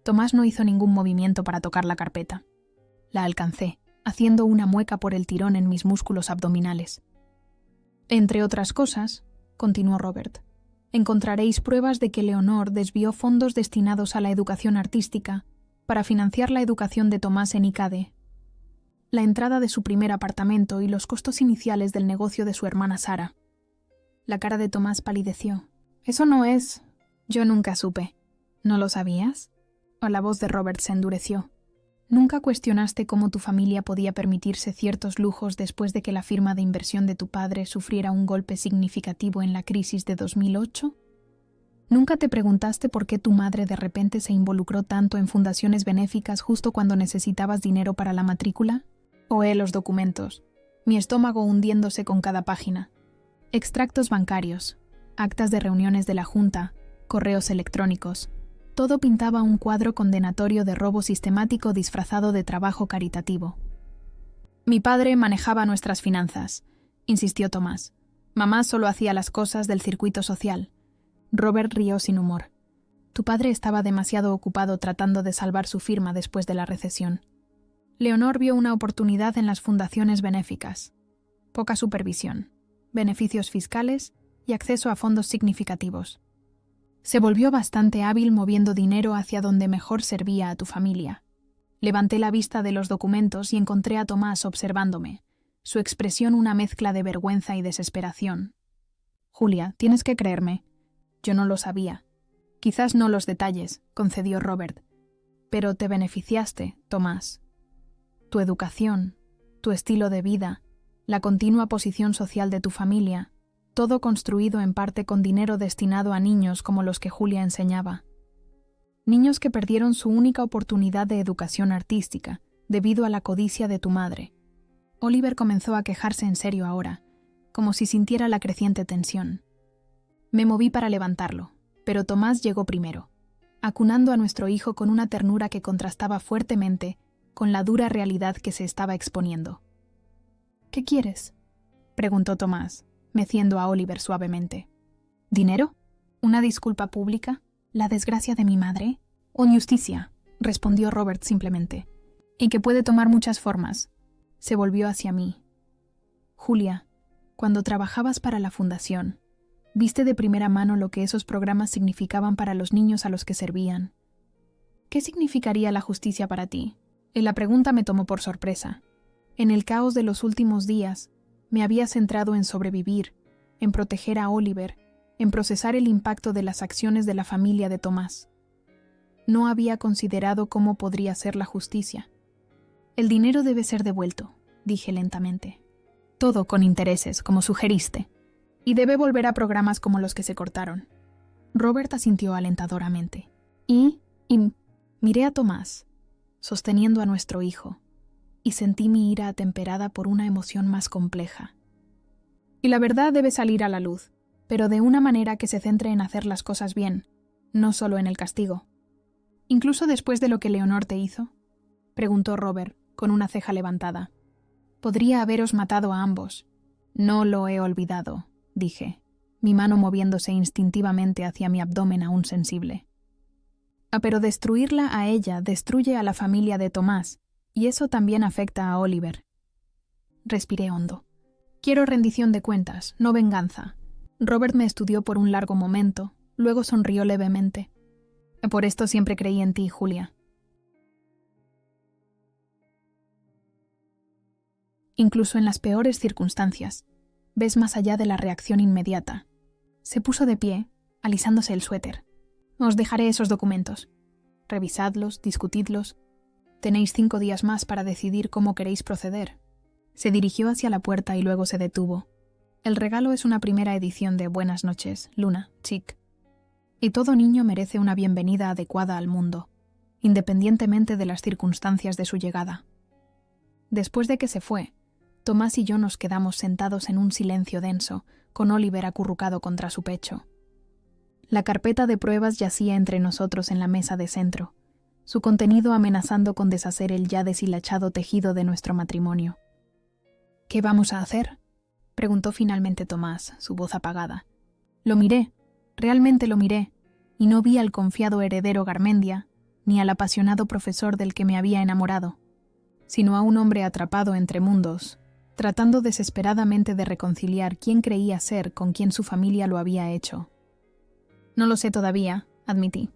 Tomás no hizo ningún movimiento para tocar la carpeta. La alcancé, haciendo una mueca por el tirón en mis músculos abdominales. Entre otras cosas, continuó Robert, encontraréis pruebas de que Leonor desvió fondos destinados a la educación artística para financiar la educación de Tomás en ICADE, la entrada de su primer apartamento y los costos iniciales del negocio de su hermana Sara. La cara de Tomás palideció. Eso no es... Yo nunca supe. ¿No lo sabías? O la voz de Robert se endureció. ¿Nunca cuestionaste cómo tu familia podía permitirse ciertos lujos después de que la firma de inversión de tu padre sufriera un golpe significativo en la crisis de 2008? ¿Nunca te preguntaste por qué tu madre de repente se involucró tanto en fundaciones benéficas justo cuando necesitabas dinero para la matrícula? Oé los documentos, mi estómago hundiéndose con cada página. Extractos bancarios, actas de reuniones de la Junta, correos electrónicos. Todo pintaba un cuadro condenatorio de robo sistemático disfrazado de trabajo caritativo. Mi padre manejaba nuestras finanzas, insistió Tomás. Mamá solo hacía las cosas del circuito social. Robert rió sin humor. Tu padre estaba demasiado ocupado tratando de salvar su firma después de la recesión. Leonor vio una oportunidad en las fundaciones benéficas. Poca supervisión, beneficios fiscales y acceso a fondos significativos. Se volvió bastante hábil moviendo dinero hacia donde mejor servía a tu familia. Levanté la vista de los documentos y encontré a Tomás observándome, su expresión una mezcla de vergüenza y desesperación. Julia, tienes que creerme. Yo no lo sabía. Quizás no los detalles, concedió Robert. Pero te beneficiaste, Tomás. Tu educación, tu estilo de vida, la continua posición social de tu familia, todo construido en parte con dinero destinado a niños como los que Julia enseñaba. Niños que perdieron su única oportunidad de educación artística debido a la codicia de tu madre. Oliver comenzó a quejarse en serio ahora, como si sintiera la creciente tensión. Me moví para levantarlo, pero Tomás llegó primero, acunando a nuestro hijo con una ternura que contrastaba fuertemente con la dura realidad que se estaba exponiendo. ¿Qué quieres?, preguntó Tomás, meciendo a Oliver suavemente. ¿Dinero? ¿Una disculpa pública? ¿La desgracia de mi madre? ¿O justicia?, respondió Robert simplemente. Y que puede tomar muchas formas. Se volvió hacia mí. Julia, Cuando trabajabas para la fundación, viste de primera mano lo que esos programas significaban para los niños a los que servían. ¿Qué significaría la justicia para ti? La pregunta me tomó por sorpresa. En el caos de los últimos días, me había centrado en sobrevivir, en proteger a Oliver, en procesar el impacto de las acciones de la familia de Tomás. No había considerado cómo podría ser la justicia. El dinero debe ser devuelto, dije lentamente. Todo con intereses, como sugeriste. Y debe volver a programas como los que se cortaron. Robert asintió alentadoramente. Y miré a Tomás, sosteniendo a nuestro hijo, y sentí mi ira atemperada por una emoción más compleja. Y la verdad debe salir a la luz, pero de una manera que se centre en hacer las cosas bien, no solo en el castigo. ¿Incluso después de lo que Leonor te hizo?, preguntó Robert, con una ceja levantada. Podría haberos matado a ambos. No lo he olvidado, dije, mi mano moviéndose instintivamente hacia mi abdomen aún sensible. Pero destruirla a ella destruye a la familia de Tomás, y eso también afecta a Oliver. Respiré hondo. Quiero rendición de cuentas, no venganza. Robert me estudió por un largo momento, luego sonrió levemente. Por esto siempre creí en ti, Julia. Incluso en las peores circunstancias, ves más allá de la reacción inmediata. Se puso de pie, alisándose el suéter. Os dejaré esos documentos. Revisadlos, discutidlos. Tenéis 5 días más para decidir cómo queréis proceder. Se dirigió hacia la puerta y luego se detuvo. El regalo es una primera edición de Buenas noches, Luna, Chick. Y todo niño merece una bienvenida adecuada al mundo, independientemente de las circunstancias de su llegada. Después de que se fue, Tomás y yo nos quedamos sentados en un silencio denso, con Oliver acurrucado contra su pecho. La carpeta de pruebas yacía entre nosotros en la mesa de centro, su contenido amenazando con deshacer el ya deshilachado tejido de nuestro matrimonio. ¿Qué vamos a hacer?, preguntó finalmente Tomás, su voz apagada. Lo miré, realmente lo miré, y no vi al confiado heredero Garmendia, ni al apasionado profesor del que me había enamorado, sino a un hombre atrapado entre mundos, tratando desesperadamente de reconciliar quién creía ser con quien su familia lo había hecho. No lo sé todavía, admití.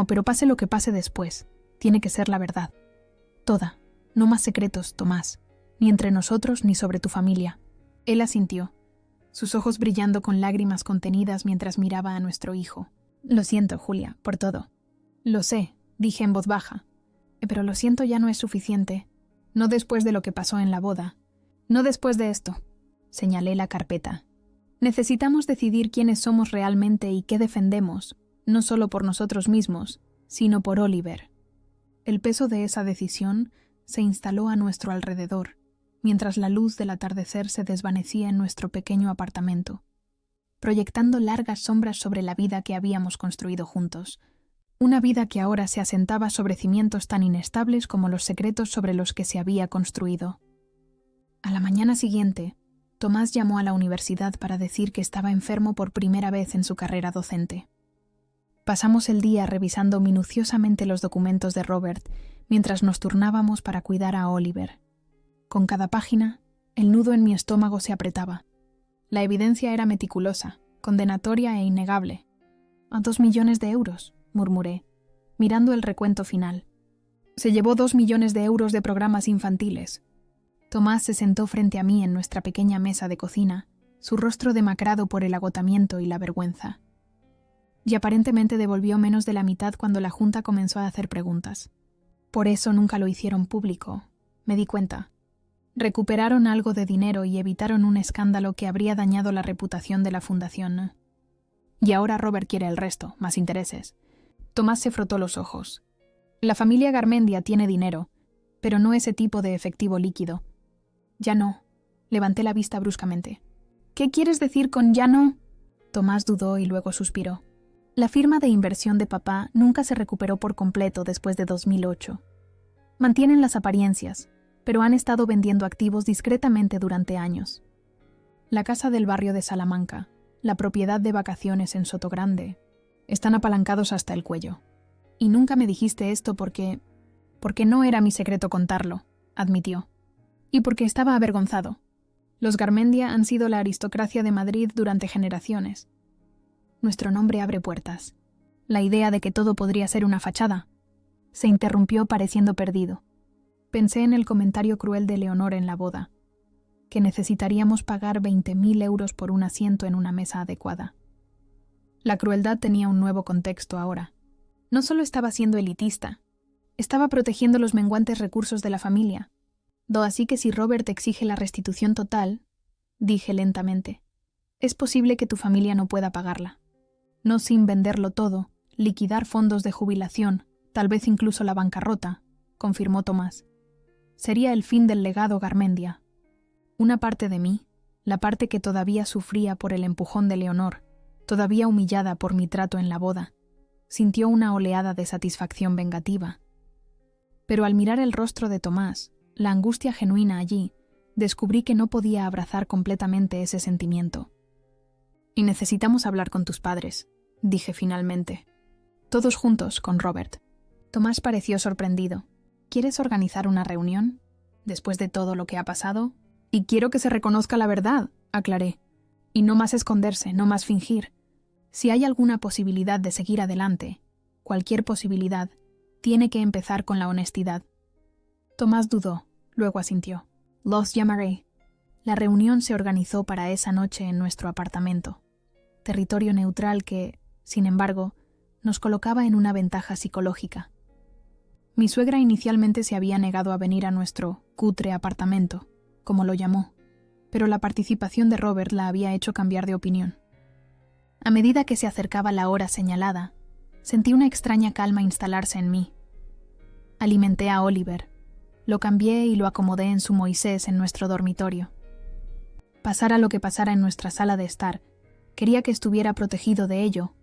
Pero pase lo que pase después, tiene que ser la verdad. Toda, no más secretos, Tomás, ni entre nosotros ni sobre tu familia. Él asintió, sus ojos brillando con lágrimas contenidas mientras miraba a nuestro hijo. Lo siento, Julia, por todo. Lo sé, dije en voz baja. Pero lo siento ya no es suficiente. No después de lo que pasó en la boda. No después de esto. Señalé la carpeta. Necesitamos decidir quiénes somos realmente y qué defendemos, no solo por nosotros mismos, sino por Oliver. El peso de esa decisión se instaló a nuestro alrededor, mientras la luz del atardecer se desvanecía en nuestro pequeño apartamento, proyectando largas sombras sobre la vida que habíamos construido juntos, una vida que ahora se asentaba sobre cimientos tan inestables como los secretos sobre los que se había construido. A la mañana siguiente, Tomás llamó a la universidad para decir que estaba enfermo por primera vez en su carrera docente. Pasamos el día revisando minuciosamente los documentos de Robert mientras nos turnábamos para cuidar a Oliver. Con cada página, el nudo en mi estómago se apretaba. La evidencia era meticulosa, condenatoria e innegable. «A 2 millones de euros», murmuré, mirando el recuento final. «Se llevó 2 millones de euros de programas infantiles». Tomás se sentó frente a mí en nuestra pequeña mesa de cocina, su rostro demacrado por el agotamiento y la vergüenza. Y aparentemente devolvió menos de la mitad cuando la Junta comenzó a hacer preguntas. Por eso nunca lo hicieron público, me di cuenta. Recuperaron algo de dinero y evitaron un escándalo que habría dañado la reputación de la fundación. Y ahora Robert quiere el resto, más intereses. Tomás se frotó los ojos. La familia Garmendia tiene dinero, pero no ese tipo de efectivo líquido. Ya no. Levanté la vista bruscamente. ¿Qué quieres decir con ya no? Tomás dudó y luego suspiró. La firma de inversión de papá nunca se recuperó por completo después de 2008. Mantienen las apariencias, pero han estado vendiendo activos discretamente durante años. La casa del barrio de Salamanca, la propiedad de vacaciones en Sotogrande, están apalancados hasta el cuello. Y nunca me dijiste esto porque no era mi secreto contarlo, admitió. Y porque estaba avergonzado. Los Garmendia han sido la aristocracia de Madrid durante generaciones. Nuestro nombre abre puertas. La idea de que todo podría ser una fachada. Se interrumpió pareciendo perdido. Pensé en el comentario cruel de Leonor en la boda, que necesitaríamos pagar 20.000 euros por un asiento en una mesa adecuada. La crueldad tenía un nuevo contexto ahora. No solo estaba siendo elitista, estaba protegiendo los menguantes recursos de la familia. Así que si Robert exige la restitución total, dije lentamente, es posible que tu familia no pueda pagarla. No sin venderlo todo, liquidar fondos de jubilación, tal vez incluso la bancarrota, confirmó Tomás. Sería el fin del legado Garmendia. Una parte de mí, la parte que todavía sufría por el empujón de Leonor, todavía humillada por mi trato en la boda, sintió una oleada de satisfacción vengativa. Pero al mirar el rostro de Tomás, la angustia genuina allí, descubrí que no podía abrazar completamente ese sentimiento. Y necesitamos hablar con tus padres, dije finalmente. Todos juntos, con Robert. Tomás pareció sorprendido. ¿Quieres organizar una reunión? Después de todo lo que ha pasado. Y quiero que se reconozca la verdad, aclaré. Y no más esconderse, no más fingir. Si hay alguna posibilidad de seguir adelante, cualquier posibilidad, tiene que empezar con la honestidad. Tomás dudó, luego asintió. Los llamaré. La reunión se organizó para esa noche en nuestro apartamento. Territorio neutral que, sin embargo, nos colocaba en una ventaja psicológica. Mi suegra inicialmente se había negado a venir a nuestro cutre apartamento, como lo llamó, pero la participación de Robert la había hecho cambiar de opinión. A medida que se acercaba la hora señalada, sentí una extraña calma instalarse en mí. Alimenté a Oliver. Lo cambié y lo acomodé en su Moisés en nuestro dormitorio. Pasara lo que pasara en nuestra sala de estar, quería que estuviera protegido de ello.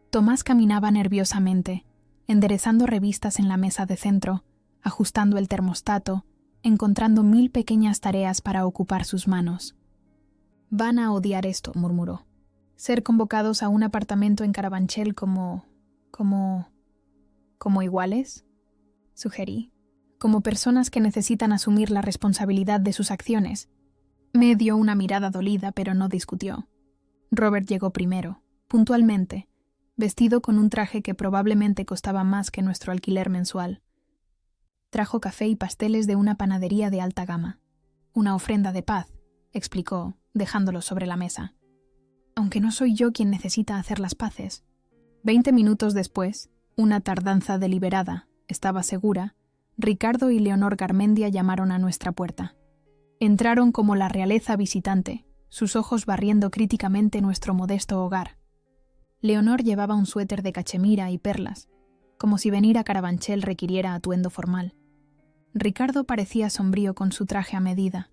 Tomás caminaba nerviosamente, enderezando revistas en la mesa de centro, ajustando el termostato, encontrando 1000 pequeñas tareas para ocupar sus manos. Van a odiar esto, murmuró. Ser convocados a un apartamento en Carabanchel como iguales, sugerí. Como personas que necesitan asumir la responsabilidad de sus acciones. Me dio una mirada dolida, pero no discutió. Robert llegó primero, puntualmente, vestido con un traje que probablemente costaba más que nuestro alquiler mensual. Trajo café y pasteles de una panadería de alta gama. Una ofrenda de paz, explicó, dejándolo sobre la mesa. Aunque no soy yo quien necesita hacer las paces. 20 minutos después, una tardanza deliberada, estaba segura, Ricardo y Leonor Garmendia llamaron a nuestra puerta. Entraron como la realeza visitante, sus ojos barriendo críticamente nuestro modesto hogar. Leonor llevaba un suéter de cachemira y perlas, como si venir a Carabanchel requiriera atuendo formal. Ricardo parecía sombrío con su traje a medida,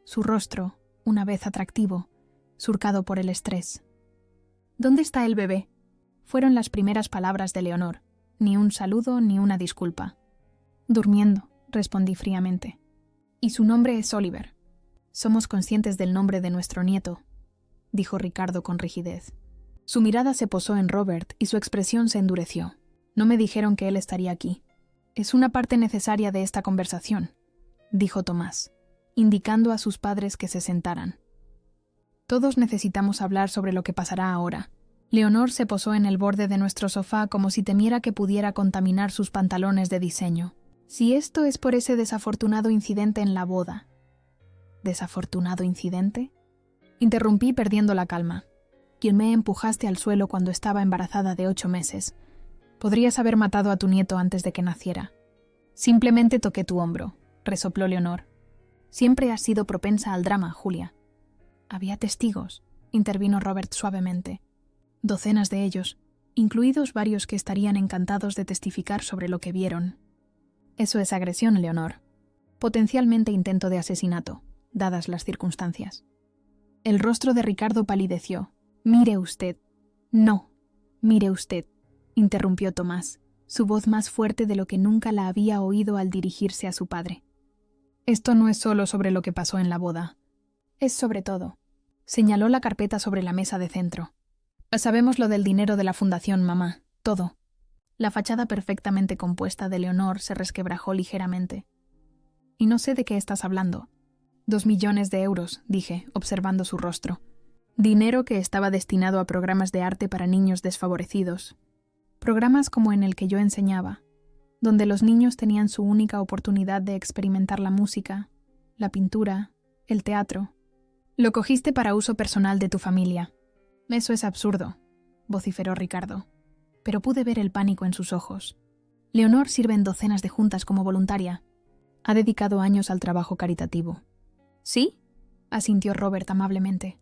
su rostro, una vez atractivo, surcado por el estrés. «¿Dónde está el bebé?», fueron las primeras palabras de Leonor, ni un saludo ni una disculpa. «Durmiendo», respondí fríamente. «Y su nombre es Oliver». «Somos conscientes del nombre de nuestro nieto», dijo Ricardo con rigidez. Su mirada se posó en Robert y su expresión se endureció. «No me dijeron que él estaría aquí». «Es una parte necesaria de esta conversación», dijo Tomás, indicando a sus padres que se sentaran. «Todos necesitamos hablar sobre lo que pasará ahora». Leonor se posó en el borde de nuestro sofá como si temiera que pudiera contaminar sus pantalones de diseño. «Si esto es por ese desafortunado incidente en la boda». «¿Desafortunado incidente?», interrumpí perdiendo la calma. «Quien me empujaste al suelo cuando estaba embarazada de 8 meses. Podrías haber matado a tu nieto antes de que naciera». «Simplemente toqué tu hombro», resopló Leonor. «Siempre has sido propensa al drama, Julia». «Había testigos», intervino Robert suavemente. «Docenas de ellos, incluidos varios que estarían encantados de testificar sobre lo que vieron». «Eso es agresión, Leonor. Potencialmente intento de asesinato, dadas las circunstancias». El rostro de Ricardo palideció. «Mire usted». «No, mire usted», interrumpió Tomás, su voz más fuerte de lo que nunca la había oído al dirigirse a su padre. «Esto no es solo sobre lo que pasó en la boda. Es sobre todo». Señaló la carpeta sobre la mesa de centro. «Sabemos lo del dinero de la fundación, mamá. Todo». La fachada perfectamente compuesta de Leonor se resquebrajó ligeramente. «Y no sé de qué estás hablando». 2 millones de euros, dije, observando su rostro. Dinero que estaba destinado a programas de arte para niños desfavorecidos. Programas como en el que yo enseñaba, donde los niños tenían su única oportunidad de experimentar la música, la pintura, el teatro. Lo cogiste para uso personal de tu familia. Eso es absurdo, vociferó Ricardo, pero pude ver el pánico en sus ojos. Leonor sirve en docenas de juntas como voluntaria. Ha dedicado años al trabajo caritativo. ¿Sí? Asintió Robert amablemente.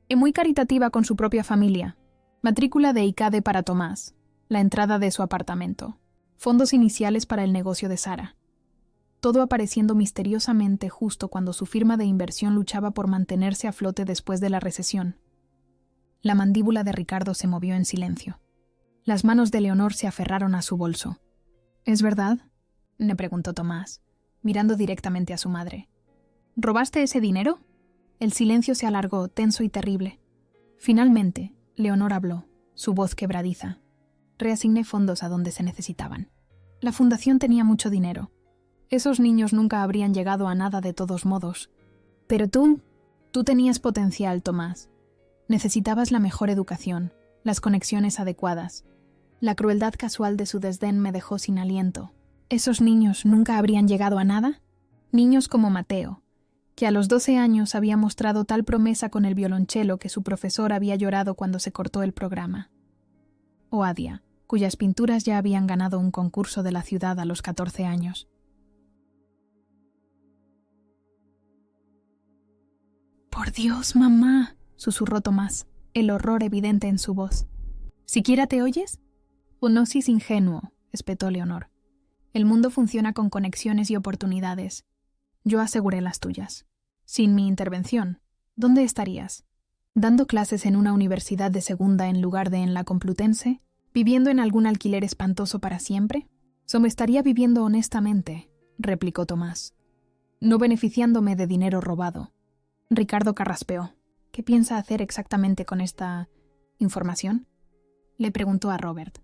Y muy caritativa con su propia familia. Matrícula de ICADE para Tomás. La entrada de su apartamento. Fondos iniciales para el negocio de Sara. Todo apareciendo misteriosamente justo cuando su firma de inversión luchaba por mantenerse a flote después de la recesión. La mandíbula de Ricardo se movió en silencio. Las manos de Leonor se aferraron a su bolso. ¿Es verdad?, le preguntó Tomás, mirando directamente a su madre. ¿Robaste ese dinero? El silencio se alargó, tenso y terrible. Finalmente, Leonor habló, su voz quebradiza. Reasigné fondos a donde se necesitaban. La fundación tenía mucho dinero. Esos niños nunca habrían llegado a nada de todos modos. Pero tú tenías potencial, Tomás. Necesitabas la mejor educación, las conexiones adecuadas. La crueldad casual de su desdén me dejó sin aliento. ¿Esos niños nunca habrían llegado a nada? Niños como Mateo, que a los 12 años había mostrado tal promesa con el violonchelo que su profesor había llorado cuando se cortó el programa. O Adia, cuyas pinturas ya habían ganado un concurso de la ciudad a los 14 años. «Por Dios, mamá», susurró Tomás, el horror evidente en su voz. «¿Siquiera te oyes?» «Onosis ingenuo», espetó Leonor. «El mundo funciona con conexiones y oportunidades. Yo aseguré las tuyas. Sin mi intervención, ¿dónde estarías? ¿Dando clases en una universidad de segunda en lugar de en la Complutense? ¿Viviendo en algún alquiler espantoso para siempre? «So me estaría viviendo honestamente», replicó Tomás, «no beneficiándome de dinero robado». Ricardo carraspeó. «¿Qué piensa hacer exactamente con esta información?», le preguntó a Robert.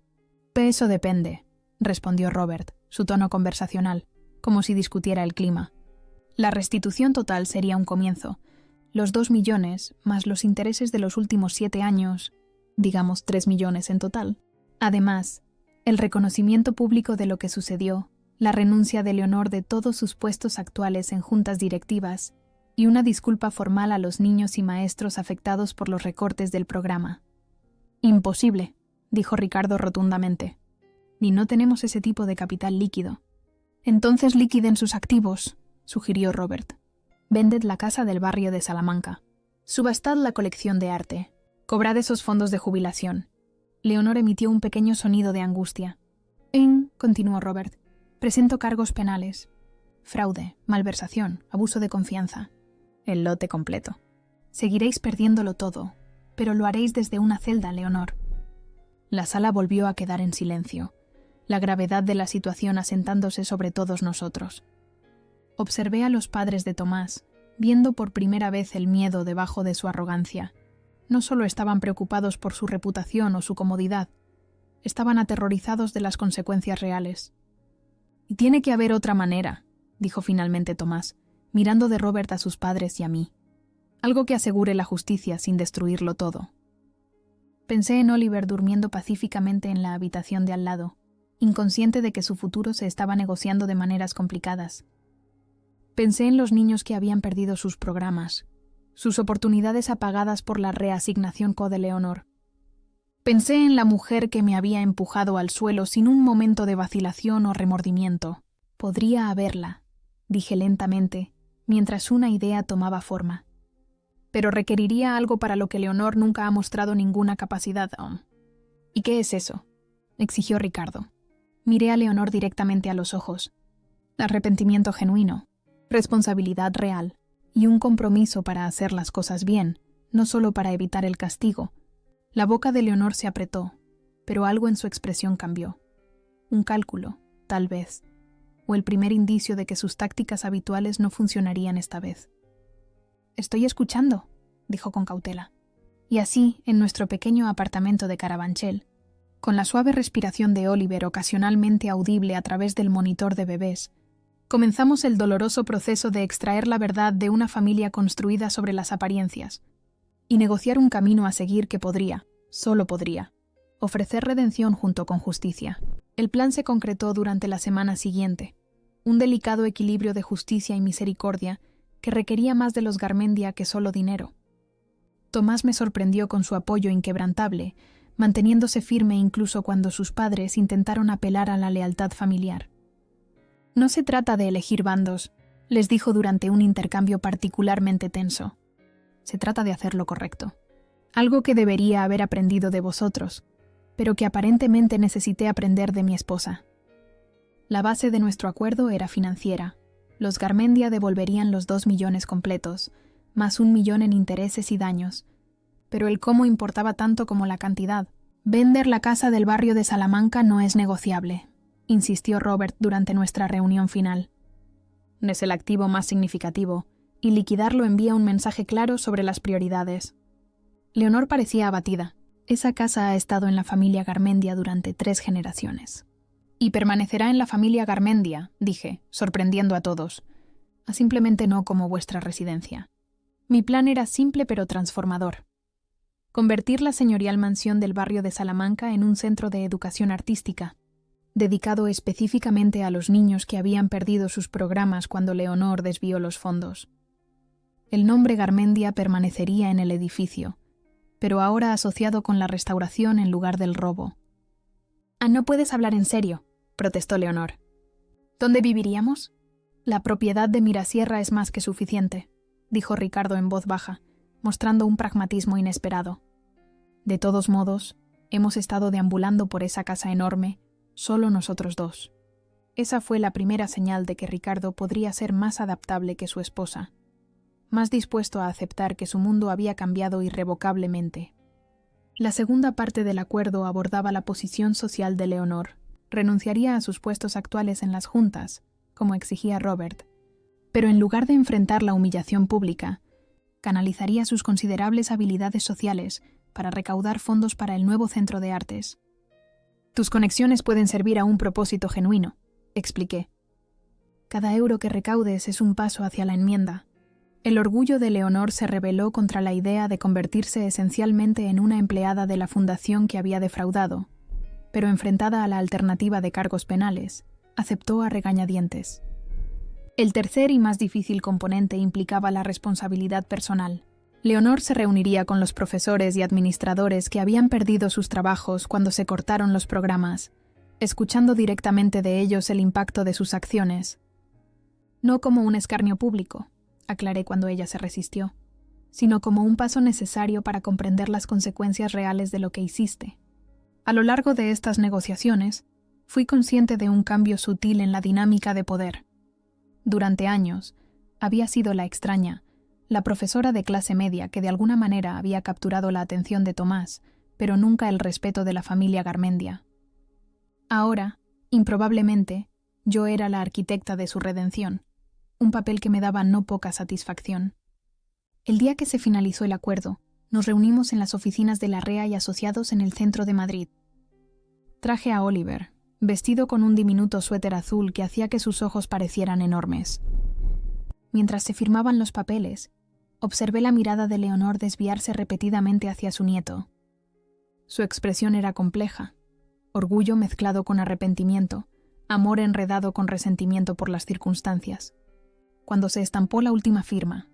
«Eso depende», respondió Robert, su tono conversacional, como si discutiera el clima. «La restitución total sería un comienzo. Los 2 millones, más los intereses de los últimos 7 años, digamos 3 millones en total. Además, el reconocimiento público de lo que sucedió, la renuncia de Leonor de todos sus puestos actuales en juntas directivas y una disculpa formal a los niños y maestros afectados por los recortes del programa». «Imposible», dijo Ricardo rotundamente. «Ni no tenemos ese tipo de capital líquido». «Entonces liquiden sus activos», sugirió Robert. «Vended la casa del barrio de Salamanca. Subastad la colección de arte. Cobrad esos fondos de jubilación». Leonor emitió un pequeño sonido de angustia. Continuó Robert, «presento cargos penales. Fraude, malversación, abuso de confianza. El lote completo. Seguiréis perdiéndolo todo, pero lo haréis desde una celda, Leonor». La sala volvió a quedar en silencio, la gravedad de la situación asentándose sobre todos nosotros. Observé a los padres de Tomás, viendo por primera vez el miedo debajo de su arrogancia. No solo estaban preocupados por su reputación o su comodidad, estaban aterrorizados de las consecuencias reales. «Y tiene que haber otra manera», dijo finalmente Tomás, mirando de Robert a sus padres y a mí. «Algo que asegure la justicia sin destruirlo todo». Pensé en Oliver durmiendo pacíficamente en la habitación de al lado, inconsciente de que su futuro se estaba negociando de maneras complicadas. Pensé en los niños que habían perdido sus programas, sus oportunidades apagadas por la reasignación de Leonor. Pensé en la mujer que me había empujado al suelo sin un momento de vacilación o remordimiento. «Podría haberla», dije lentamente, mientras una idea tomaba forma. «Pero requeriría algo para lo que Leonor nunca ha mostrado ninguna capacidad aún». «¿Y qué es eso?», exigió Ricardo. Miré a Leonor directamente a los ojos. Arrepentimiento genuino, responsabilidad real y un compromiso para hacer las cosas bien, no solo para evitar el castigo. La boca de Leonor se apretó, pero algo en su expresión cambió. Un cálculo, tal vez, o el primer indicio de que sus tácticas habituales no funcionarían esta vez. «Estoy escuchando», dijo con cautela. Y así, en nuestro pequeño apartamento de Carabanchel, con la suave respiración de Oliver ocasionalmente audible a través del monitor de bebés, Comenzamos el doloroso proceso de extraer la verdad de una familia construida sobre las apariencias y negociar un camino a seguir que podría, solo podría, ofrecer redención junto con justicia. El plan se concretó durante la semana siguiente, un delicado equilibrio de justicia y misericordia que requería más de los Garmendia que solo dinero. Tomás me sorprendió con su apoyo inquebrantable, manteniéndose firme incluso cuando sus padres intentaron apelar a la lealtad familiar. No se trata de elegir bandos, les dijo durante un intercambio particularmente tenso. Se trata de hacer lo correcto. Algo que debería haber aprendido de vosotros, pero que aparentemente necesité aprender de mi esposa. La base de nuestro acuerdo era financiera. Los Garmendia devolverían los 2 millones completos, más 1 millón en intereses y daños. Pero el cómo importaba tanto como la cantidad. Vender la casa del barrio de Salamanca no es negociable, insistió Robert durante nuestra reunión final. Es el activo más significativo, y liquidarlo envía un mensaje claro sobre las prioridades. Leonor parecía abatida. Esa casa ha estado en la familia Garmendia durante 3 generaciones. Y permanecerá en la familia Garmendia, dije, sorprendiendo a todos. Simplemente no como vuestra residencia. Mi plan era simple pero transformador. Convertir la señorial mansión del barrio de Salamanca en un centro de educación artística, dedicado específicamente a los niños que habían perdido sus programas cuando Leonor desvió los fondos. El nombre Garmendia permanecería en el edificio, pero ahora asociado con la restauración en lugar del robo. No puedes hablar en serio, protestó Leonor. ¿Dónde viviríamos? La propiedad de Mirasierra es más que suficiente, dijo Ricardo en voz baja, mostrando un pragmatismo inesperado. De todos modos, hemos estado deambulando por esa casa enorme, solo nosotros dos. Esa fue la primera señal de que Ricardo podría ser más adaptable que su esposa, más dispuesto a aceptar que su mundo había cambiado irrevocablemente. La segunda parte del acuerdo abordaba la posición social de Leonor. Renunciaría a sus puestos actuales en las juntas, como exigía Robert, pero en lugar de enfrentar la humillación pública, canalizaría sus considerables habilidades sociales para recaudar fondos para el nuevo centro de artes. Tus conexiones pueden servir a un propósito genuino, expliqué. Cada euro que recaudes es un paso hacia la enmienda. El orgullo de Leonor se rebeló contra la idea de convertirse esencialmente en una empleada de la fundación que había defraudado, pero enfrentada a la alternativa de cargos penales, aceptó a regañadientes. El tercer y más difícil componente implicaba la responsabilidad personal. Leonor se reuniría con los profesores y administradores que habían perdido sus trabajos cuando se cortaron los programas, escuchando directamente de ellos el impacto de sus acciones. No como un escarnio público, aclaré cuando ella se resistió, sino como un paso necesario para comprender las consecuencias reales de lo que hiciste. A lo largo de estas negociaciones, fui consciente de un cambio sutil en la dinámica de poder. Durante años, había sido la extraña, la profesora de clase media que de alguna manera había capturado la atención de Tomás, pero nunca el respeto de la familia Garmendia. Ahora, improbablemente, yo era la arquitecta de su redención, un papel que me daba no poca satisfacción. El día que se finalizó el acuerdo, nos reunimos en las oficinas de Larrea y Asociados en el centro de Madrid. Traje a Oliver, vestido con un diminuto suéter azul que hacía que sus ojos parecieran enormes. Mientras se firmaban los papeles, observé la mirada de Leonor desviarse repetidamente hacia su nieto. Su expresión era compleja, orgullo mezclado con arrepentimiento, amor enredado con resentimiento por las circunstancias. Cuando se estampó la última firma,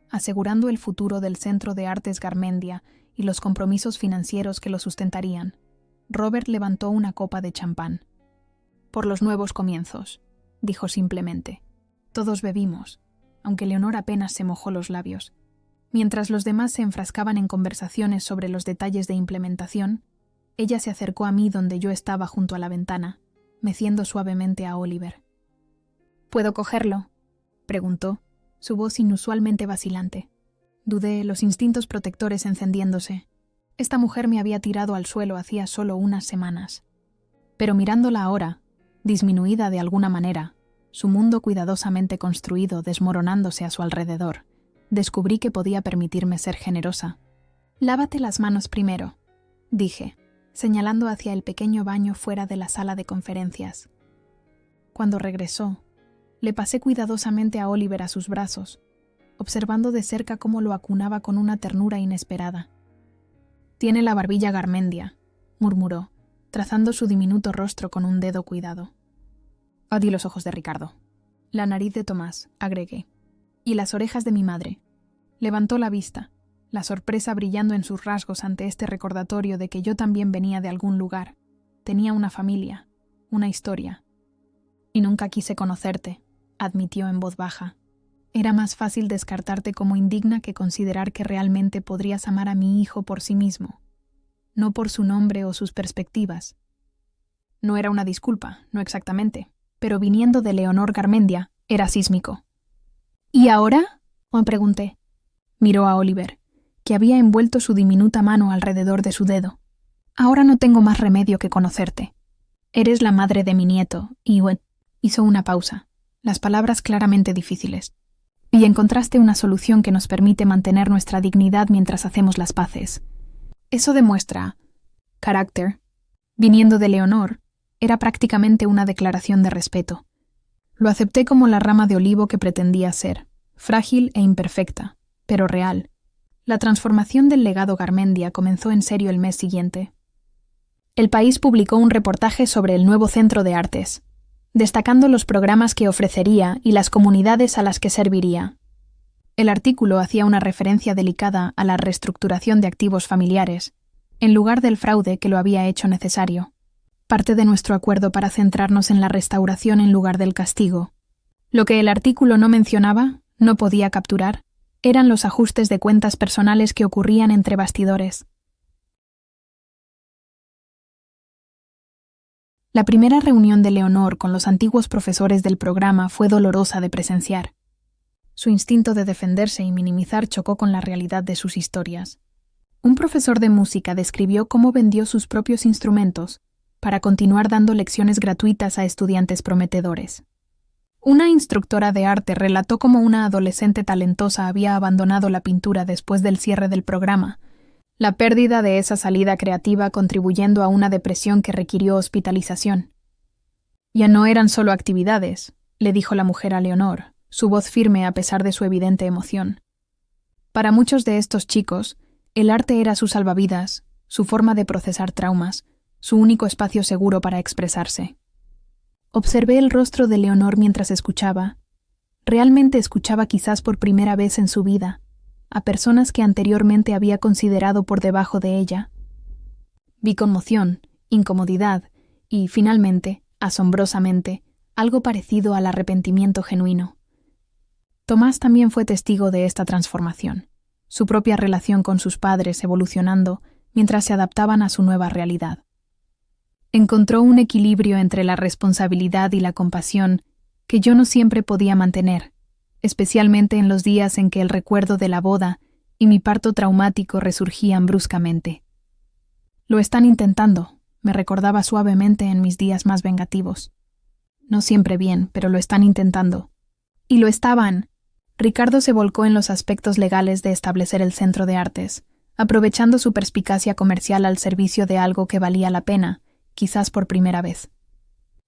asegurando el futuro del Centro de Artes Garmendia y los compromisos financieros que lo sustentarían, Robert levantó una copa de champán. «Por los nuevos comienzos», dijo simplemente. Todos bebimos, aunque Leonor apenas se mojó los labios. Mientras los demás se enfrascaban en conversaciones sobre los detalles de implementación, ella se acercó a mí donde yo estaba junto a la ventana, meciendo suavemente a Oliver. «¿Puedo cogerlo?», preguntó, su voz inusualmente vacilante. Dudé, los instintos protectores encendiéndose. Esta mujer me había tirado al suelo hacía solo unas semanas. Pero mirándola ahora, disminuida de alguna manera, su mundo cuidadosamente construido desmoronándose a su alrededor, descubrí que podía permitirme ser generosa. «Lávate las manos primero», dije, señalando hacia el pequeño baño fuera de la sala de conferencias. Cuando regresó, Le pasé cuidadosamente a Oliver a sus brazos, observando de cerca cómo lo acunaba con una ternura inesperada. «Tiene la barbilla Garmendia», murmuró, trazando su diminuto rostro con un dedo cuidado. «Odi los ojos de Ricardo». «La nariz de Tomás», agregué. «Y las orejas de mi madre». Levantó la vista, la sorpresa brillando en sus rasgos ante este recordatorio de que yo también venía de algún lugar. Tenía una familia, una historia. «Y nunca quise conocerte», admitió en voz baja. «Era más fácil descartarte como indigna que considerar que realmente podrías amar a mi hijo por sí mismo, no por su nombre o sus perspectivas». No era una disculpa, no exactamente, pero viniendo de Leonor Garmendia, era sísmico. «¿Y ahora?», me pregunté. Miró a Oliver, que había envuelto su diminuta mano alrededor de su dedo. «Ahora no tengo más remedio que conocerte. Eres la madre de mi nieto, y...» Hizo una pausa, las palabras claramente difíciles. «Y encontraste una solución que nos permite mantener nuestra dignidad mientras hacemos las paces. Eso demuestra carácter». Viniendo de Leonor, era prácticamente una declaración de respeto. Lo acepté como la rama de olivo que pretendía ser, frágil e imperfecta, pero real. La transformación del legado Garmendia comenzó en serio el mes siguiente. El País publicó un reportaje sobre el nuevo Centro de Artes, destacando los programas que ofrecería y las comunidades a las que serviría. El artículo hacía una referencia delicada a la reestructuración de activos familiares, en lugar del fraude que lo había hecho necesario. Parte de nuestro acuerdo para centrarnos en la restauración en lugar del castigo. Lo que el artículo no mencionaba, no podía capturar, eran los ajustes de cuentas personales que ocurrían entre bastidores. La primera reunión de Leonor con los antiguos profesores del programa fue dolorosa de presenciar. Su instinto de defenderse y minimizar chocó con la realidad de sus historias. Un profesor de música describió cómo vendió sus propios instrumentos para continuar dando lecciones gratuitas a estudiantes prometedores. Una instructora de arte relató cómo una adolescente talentosa había abandonado la pintura después del cierre del programa, la pérdida de esa salida creativa contribuyendo a una depresión que requirió hospitalización. «Ya no eran solo actividades», le dijo la mujer a Leonor, su voz firme a pesar de su evidente emoción. Para muchos de estos chicos, el arte era su salvavidas, su forma de procesar traumas, su único espacio seguro para expresarse. Observé el rostro de Leonor mientras escuchaba. Realmente escuchaba quizás por primera vez en su vida, a personas que anteriormente había considerado por debajo de ella. Vi conmoción, incomodidad y, finalmente, asombrosamente, algo parecido al arrepentimiento genuino. Tomás también fue testigo de esta transformación, su propia relación con sus padres evolucionando mientras se adaptaban a su nueva realidad. Encontró un equilibrio entre la responsabilidad y la compasión que yo no siempre podía mantener, especialmente en los días en que el recuerdo de la boda y mi parto traumático resurgían bruscamente. «Lo están intentando», me recordaba suavemente en mis días más vengativos. «No siempre bien, pero lo están intentando». Y lo estaban. Ricardo se volcó en los aspectos legales de establecer el Centro de Artes, aprovechando su perspicacia comercial al servicio de algo que valía la pena, quizás por primera vez.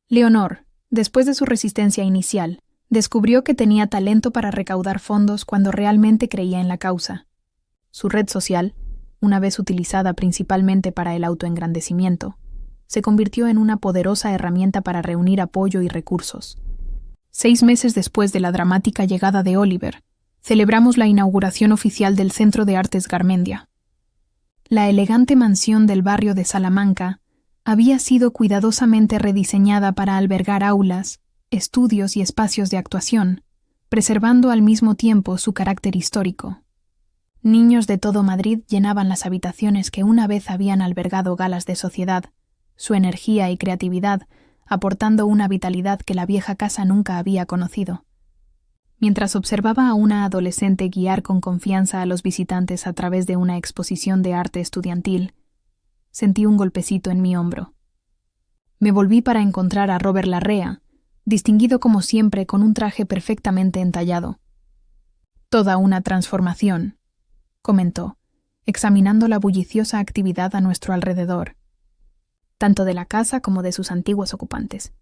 Leonor, después de su resistencia inicial, descubrió que tenía talento para recaudar fondos cuando realmente creía en la causa. Su red social, una vez utilizada principalmente para el autoengrandecimiento, se convirtió en una poderosa herramienta para reunir apoyo y recursos. 6 meses después de la dramática llegada de Oliver, celebramos la inauguración oficial del Centro de Artes Garmendia. La elegante mansión del barrio de Salamanca había sido cuidadosamente rediseñada para albergar aulas, estudios y espacios de actuación, preservando al mismo tiempo su carácter histórico. Niños de todo Madrid llenaban las habitaciones que una vez habían albergado galas de sociedad, su energía y creatividad aportando una vitalidad que la vieja casa nunca había conocido. Mientras observaba a una adolescente guiar con confianza a los visitantes a través de una exposición de arte estudiantil, sentí un golpecito en mi hombro. Me volví para encontrar a Robert Larrea, distinguido como siempre con un traje perfectamente entallado. «Toda una transformación», comentó, examinando la bulliciosa actividad a nuestro alrededor, tanto de la casa como de sus antiguos ocupantes.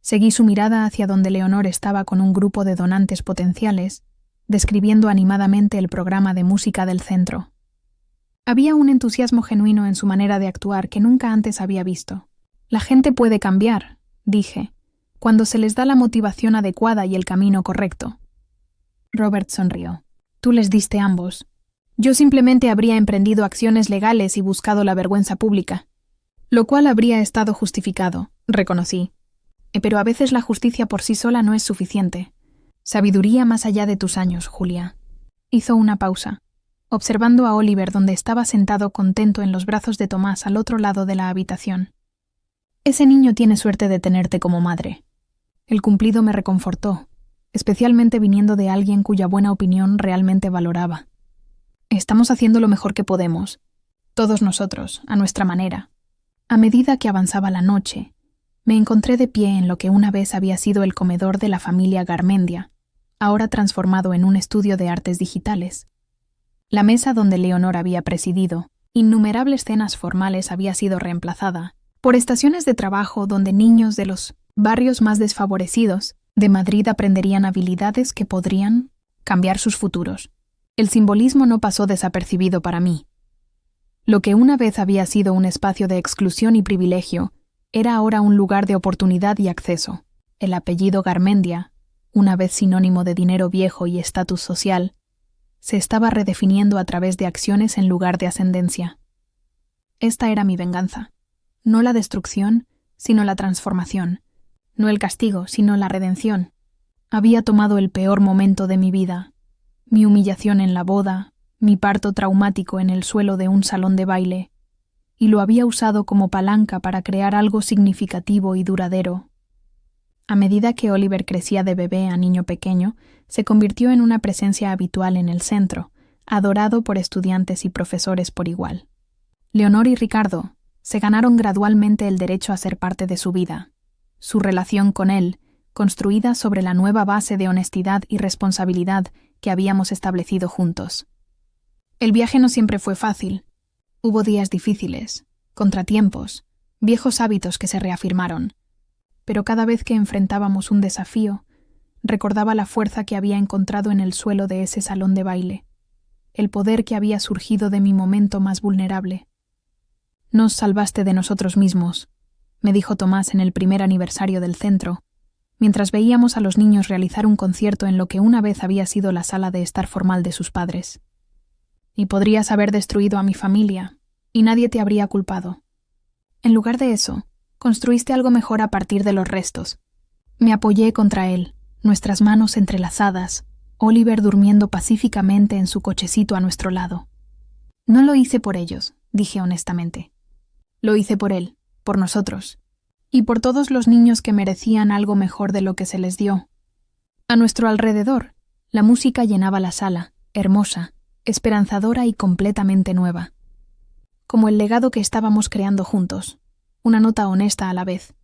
Seguí su mirada hacia donde Leonor estaba con un grupo de donantes potenciales, describiendo animadamente el programa de música del centro. Había un entusiasmo genuino en su manera de actuar que nunca antes había visto. La gente puede cambiar, dije, cuando se les da la motivación adecuada y el camino correcto. Robert sonrió. Tú les diste ambos. Yo simplemente habría emprendido acciones legales y buscado la vergüenza pública, lo cual habría estado justificado, reconocí. Pero a veces la justicia por sí sola no es suficiente. Sabiduría más allá de tus años, Julia. Hizo una pausa, observando a Oliver donde estaba sentado contento en los brazos de Tomás al otro lado de la habitación. Ese niño tiene suerte de tenerte como madre. El cumplido me reconfortó, especialmente viniendo de alguien cuya buena opinión realmente valoraba. Estamos haciendo lo mejor que podemos, todos nosotros, a nuestra manera. A medida que avanzaba la noche, me encontré de pie en lo que una vez había sido el comedor de la familia Garmendia, ahora transformado en un estudio de artes digitales. La mesa donde Leonor había presidido, innumerables cenas formales, había sido reemplazada por estaciones de trabajo donde niños de los barrios más desfavorecidos de Madrid aprenderían habilidades que podrían cambiar sus futuros. El simbolismo no pasó desapercibido para mí. Lo que una vez había sido un espacio de exclusión y privilegio, era ahora un lugar de oportunidad y acceso. El apellido Garmendia, una vez sinónimo de dinero viejo y estatus social, se estaba redefiniendo a través de acciones en lugar de ascendencia. Esta era mi venganza. No la destrucción, sino la transformación. No el castigo, sino la redención. Había tomado el peor momento de mi vida, mi humillación en la boda, mi parto traumático en el suelo de un salón de baile, y lo había usado como palanca para crear algo significativo y duradero. A medida que Oliver crecía de bebé a niño pequeño, se convirtió en una presencia habitual en el centro, adorado por estudiantes y profesores por igual. Leonor y Ricardo se ganaron gradualmente el derecho a ser parte de su vida. Su relación con él, construida sobre la nueva base de honestidad y responsabilidad que habíamos establecido juntos. El viaje no siempre fue fácil. Hubo días difíciles, contratiempos, viejos hábitos que se reafirmaron. Pero cada vez que enfrentábamos un desafío, recordaba la fuerza que había encontrado en el suelo de ese salón de baile, el poder que había surgido de mi momento más vulnerable. Nos salvaste de nosotros mismos, me dijo Tomás en el primer aniversario del centro, mientras veíamos a los niños realizar un concierto en lo que una vez había sido la sala de estar formal de sus padres. Y podrías haber destruido a mi familia, y nadie te habría culpado. En lugar de eso, construiste algo mejor a partir de los restos. Me apoyé contra él, nuestras manos entrelazadas, Oliver durmiendo pacíficamente en su cochecito a nuestro lado. No lo hice por ellos, dije honestamente. Lo hice por él, por nosotros, y por todos los niños que merecían algo mejor de lo que se les dio. A nuestro alrededor, la música llenaba la sala, hermosa, esperanzadora y completamente nueva. Como el legado que estábamos creando juntos, una nota honesta a la vez.